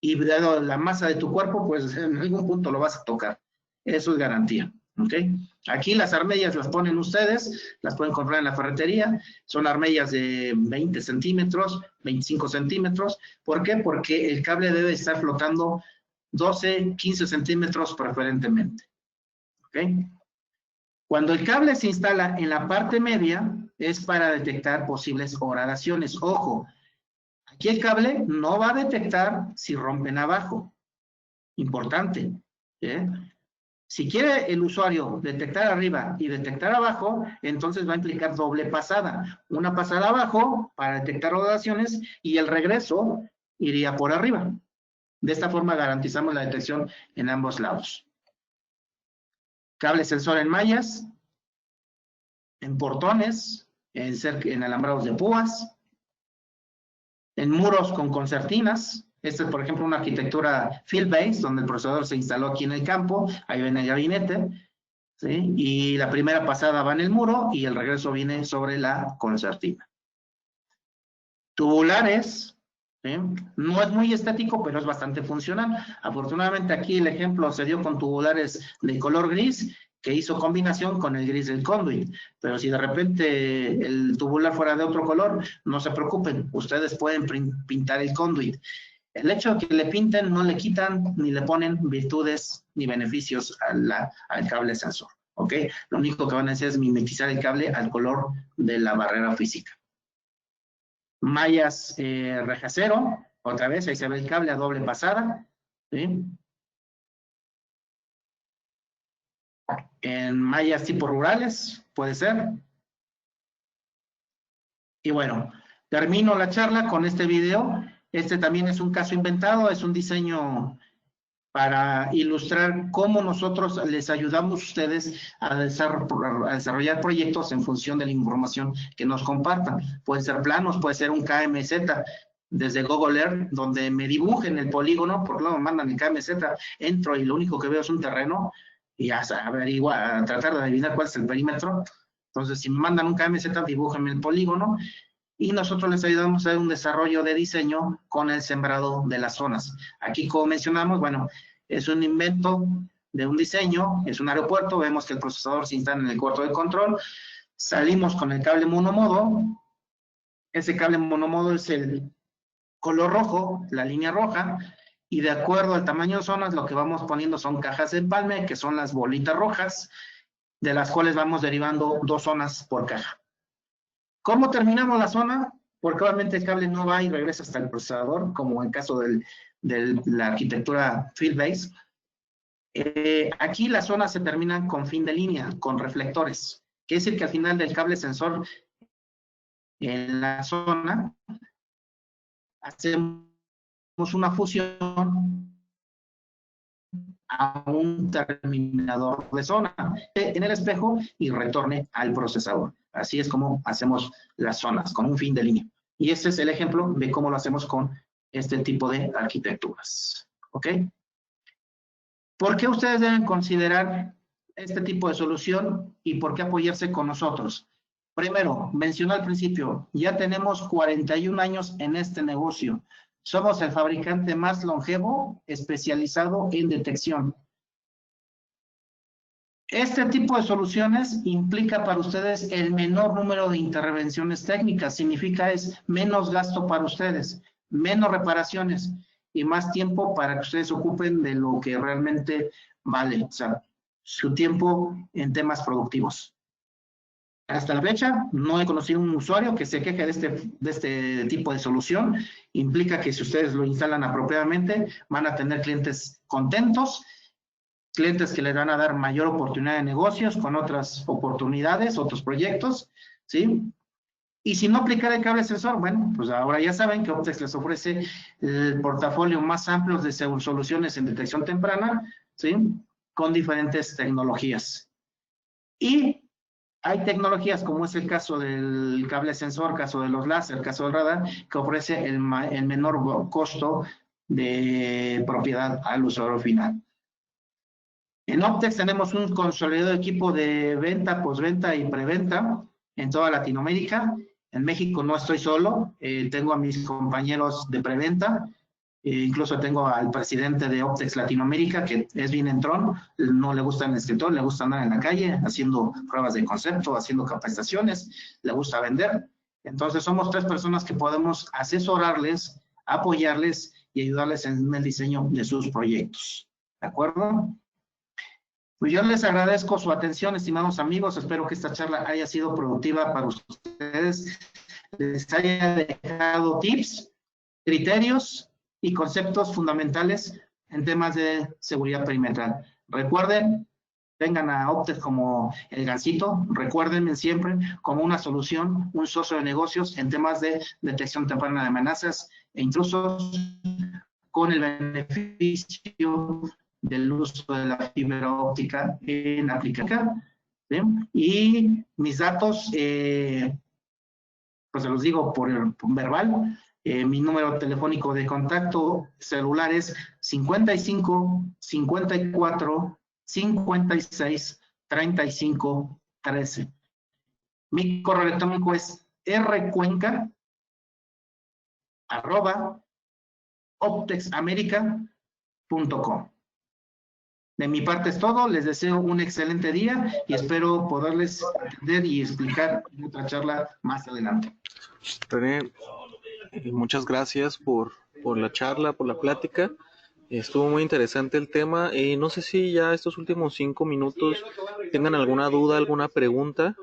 y dado la masa de tu cuerpo, pues en algún punto lo vas a tocar. Eso es garantía. ¿Ok? Aquí las armellas las ponen ustedes, las pueden comprar en la ferretería. Son armellas de 20 centímetros, 25 centímetros. ¿Por qué? Porque el cable debe estar flotando 12, 15 centímetros preferentemente. ¿Ok? Cuando el cable se instala en la parte media, es para detectar posibles horadaciones. Ojo, aquí el cable no va a detectar si rompen abajo. Importante. ¿Eh? Si quiere el usuario detectar arriba y detectar abajo, entonces va a implicar doble pasada. Una pasada abajo para detectar horadaciones y el regreso iría por arriba. De esta forma garantizamos la detección en ambos lados. Cable sensor en mallas, en portones, en alambrados de púas, en muros con concertinas. Esta es, por ejemplo, una arquitectura field base, donde el procesador se instaló aquí en el campo, ahí ven el gabinete, ¿sí? Y la primera pasada va en el muro y el regreso viene sobre la concertina. Tubulares, ¿sí? No es muy estético, pero es bastante funcional. Afortunadamente aquí el ejemplo se dio con tubulares de color gris, que hizo combinación con el gris del conduit. Pero si de repente el tubular fuera de otro color, no se preocupen, ustedes pueden pintar el conduit. El hecho de que le pinten no le quitan ni le ponen virtudes ni beneficios al cable sensor. ¿Ok? Lo único que van a hacer es mimetizar el cable al color de la barrera física. Mallas rejacero, otra vez, ahí se ve el cable a doble pasada. ¿Sí? En mallas tipo rurales, puede ser. Y bueno, termino la charla con este video. Este también es un caso inventado, es un diseño para ilustrar cómo nosotros les ayudamos a ustedes a desarrollar proyectos en función de la información que nos compartan. Pueden ser planos, puede ser un KMZ desde Google Earth, donde me dibujen el polígono, por lo mandan el KMZ, entro y lo único que veo es un terreno, y a tratar de adivinar cuál es el perímetro. Entonces, si me mandan un KMZ, dibújenme el polígono, y nosotros les ayudamos a hacer un desarrollo de diseño con el sembrado de las zonas. Aquí, como mencionamos, bueno, es un invento de un diseño, es un aeropuerto, vemos que el procesador se instala en el cuarto de control, salimos con el cable monomodo, ese cable monomodo es el color rojo, la línea roja, y de acuerdo al tamaño de zonas, lo que vamos poniendo son cajas de empalme, que son las bolitas rojas, de las cuales vamos derivando 2 zonas por caja. ¿Cómo terminamos la zona? Porque obviamente el cable no va y regresa hasta el procesador, como en el caso de la arquitectura field base. Aquí las zonas se terminan con fin de línea, con reflectores. Quiere decir que al final del cable sensor en la zona hacemos una fusión a un terminador de zona en el espejo y retorne al procesador. Así es como hacemos las zonas, con un fin de línea. Y este es el ejemplo de cómo lo hacemos con este tipo de arquitecturas. ¿Ok? ¿Por qué ustedes deben considerar este tipo de solución y por qué apoyarse con nosotros? Primero, mencioné al principio, ya tenemos 41 años en este negocio. Somos el fabricante más longevo especializado en detección. Este tipo de soluciones implica para ustedes el menor número de intervenciones técnicas. Significa es menos gasto para ustedes, menos reparaciones y más tiempo para que ustedes se ocupen de lo que realmente vale, o sea, su tiempo en temas productivos. Hasta la fecha, no he conocido un usuario que se queje de este tipo de solución. Implica que si ustedes lo instalan apropiadamente, van a tener clientes contentos, clientes que les van a dar mayor oportunidad de negocios con otras oportunidades, otros proyectos, ¿sí? Y si no aplicar el cable sensor, bueno, pues ahora ya saben que Optex les ofrece el portafolio más amplio de soluciones en detección temprana, ¿sí? Con diferentes tecnologías. Y hay tecnologías como es el caso del cable sensor, caso de los láser, caso del radar, que ofrece el menor costo de propiedad al usuario final. En Optex tenemos un consolidado equipo de venta, postventa y preventa en toda Latinoamérica. En México no estoy solo, tengo a mis compañeros de preventa, incluso tengo al presidente de Optex Latinoamérica, que es bien entrón, no le gusta el escritor, le gusta andar en la calle haciendo pruebas de concepto, haciendo capacitaciones, le gusta vender. Entonces somos 3 personas que podemos asesorarles, apoyarles y ayudarles en el diseño de sus proyectos. ¿De acuerdo? Pues yo les agradezco su atención, estimados amigos. Espero que esta charla haya sido productiva para ustedes. Les haya dejado tips, criterios y conceptos fundamentales en temas de seguridad perimetral. Recuerden, tengan a Optex como el gancito, recuérdenme siempre como una solución, un socio de negocios en temas de detección temprana de amenazas e intrusos, con el beneficio del uso de la fibra óptica en aplicación. ¿Sí? Y mis datos, pues se los digo por verbal. Mi número telefónico de contacto celular es 55 54 56 35 13. Mi correo electrónico es rcuenca@optexamerica.com. De mi parte es todo. Les deseo un excelente día y espero poderles atender y explicar en otra charla más adelante. René, muchas gracias por la charla, por la plática. Estuvo muy interesante el tema. No sé si ya estos últimos 5 minutos tengan alguna duda, alguna pregunta,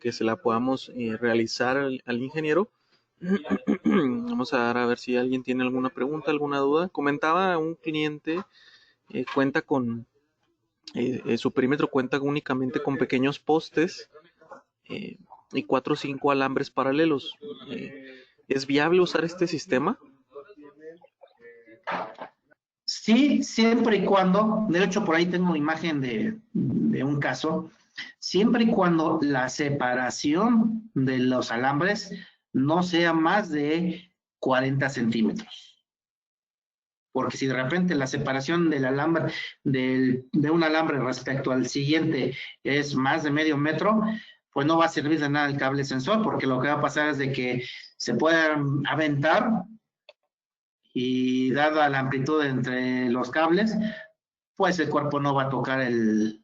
que se la podamos realizar al ingeniero. Vamos a dar a ver si alguien tiene alguna pregunta, alguna duda. Comentaba un cliente, cuenta con su perímetro cuenta únicamente con pequeños postes y 4 o 5 alambres paralelos. ¿Es viable usar este sistema? Sí, siempre y cuando, de hecho por ahí tengo una imagen de un caso, siempre y cuando la separación de los alambres no sea más de 40 centímetros. Porque si de repente la separación del alambre, de un alambre respecto al siguiente es más de medio metro, pues no va a servir de nada el cable sensor, porque lo que va a pasar es de que se puedan aventar y dada la amplitud entre los cables, pues el cuerpo no va a tocar el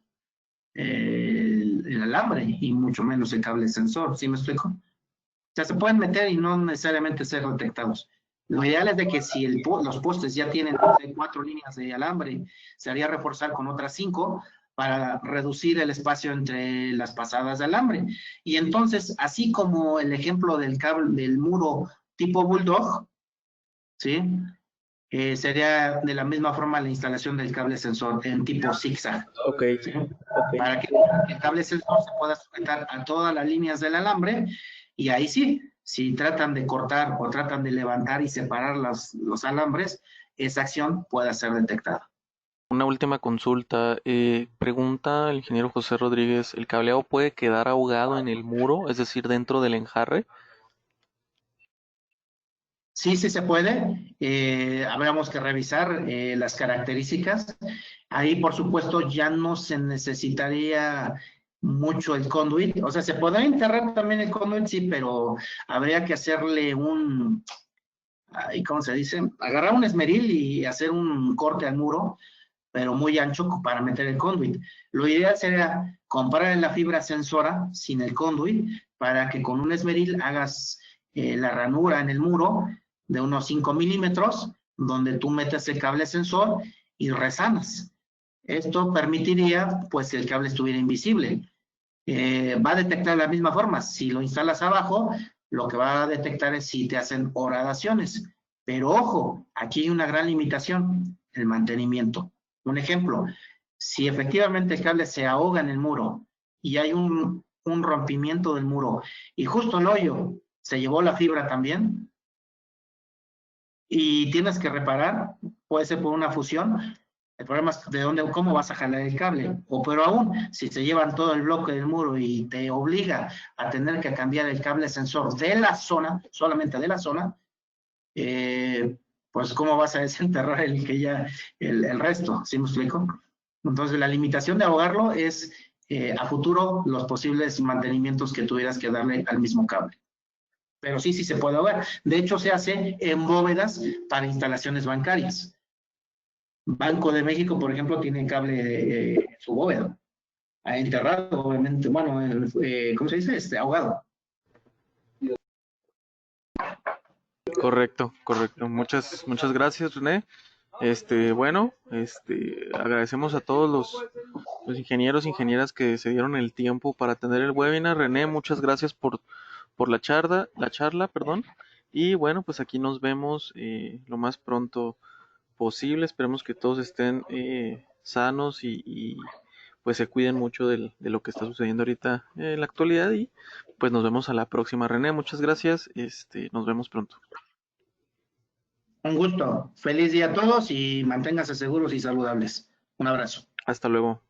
alambre y mucho menos el cable sensor. ¿Sí me explico? O sea, se pueden meter y no necesariamente ser detectados. Lo ideal es de que si los postes ya tienen 4 líneas de alambre, se haría reforzar con otras 5 para reducir el espacio entre las pasadas de alambre. Y entonces, así como el ejemplo del cable del muro tipo bulldog, ¿sí? Sería de la misma forma la instalación del cable sensor en tipo zigzag. Okay. ¿Sí? Okay. Para que el cable sensor se pueda sujetar a todas las líneas del alambre y ahí sí, si tratan de cortar o tratan de levantar y separar los alambres, esa acción pueda ser detectada. Una última consulta. Pregunta el ingeniero José Rodríguez, ¿el cableado puede quedar ahogado en el muro, es decir, dentro del enjarre? Sí, sí se puede. Habríamos que revisar las características. Ahí, por supuesto, ya no se necesitaría mucho el conduit. O sea, se podrá enterrar también el conduit, sí, pero habría que hacerle ¿cómo se dice? Agarrar un esmeril y hacer un corte al muro, pero muy ancho para meter el conduit. Lo ideal sería comprar la fibra sensora sin el conduit para que con un esmeril hagas la ranura en el muro de unos 5 milímetros, donde tú metes el cable sensor y resanas. Esto permitiría, pues, que el cable estuviera invisible. Va a detectar de la misma forma. Si lo instalas abajo, lo que va a detectar es si te hacen horadaciones. Pero ojo, aquí hay una gran limitación, el mantenimiento. Un ejemplo, si efectivamente el cable se ahoga en el muro y hay un rompimiento del muro y justo el hoyo se llevó la fibra también, y tienes que reparar, puede ser por una fusión, el problema es cómo vas a jalar el cable, o pero aún, si se llevan todo el bloque del muro y te obliga a tener que cambiar el cable sensor de la zona, solamente de la zona, pues cómo vas a desenterrar el resto, ¿sí me explico? Entonces la limitación de ahogarlo es a futuro los posibles mantenimientos que tuvieras que darle al mismo cable. Pero sí, sí se puede ahogar. De hecho, se hace en bóvedas para instalaciones bancarias. Banco de México, por ejemplo, tiene cable en su bóveda. Enterrado, obviamente, bueno, ¿cómo se dice? Ahogado. Correcto, correcto. Muchas gracias, René. Bueno, agradecemos a todos los ingenieros e ingenieras que se dieron el tiempo para atender el webinar. René, muchas gracias por la charla, perdón. Y bueno, pues aquí nos vemos lo más pronto posible. Esperemos que todos estén sanos y, pues se cuiden mucho de lo que está sucediendo ahorita en la actualidad y pues nos vemos a la próxima. René, muchas gracias. Nos vemos pronto. Un gusto. Feliz día a todos y manténganse seguros y saludables. Un abrazo. Hasta luego.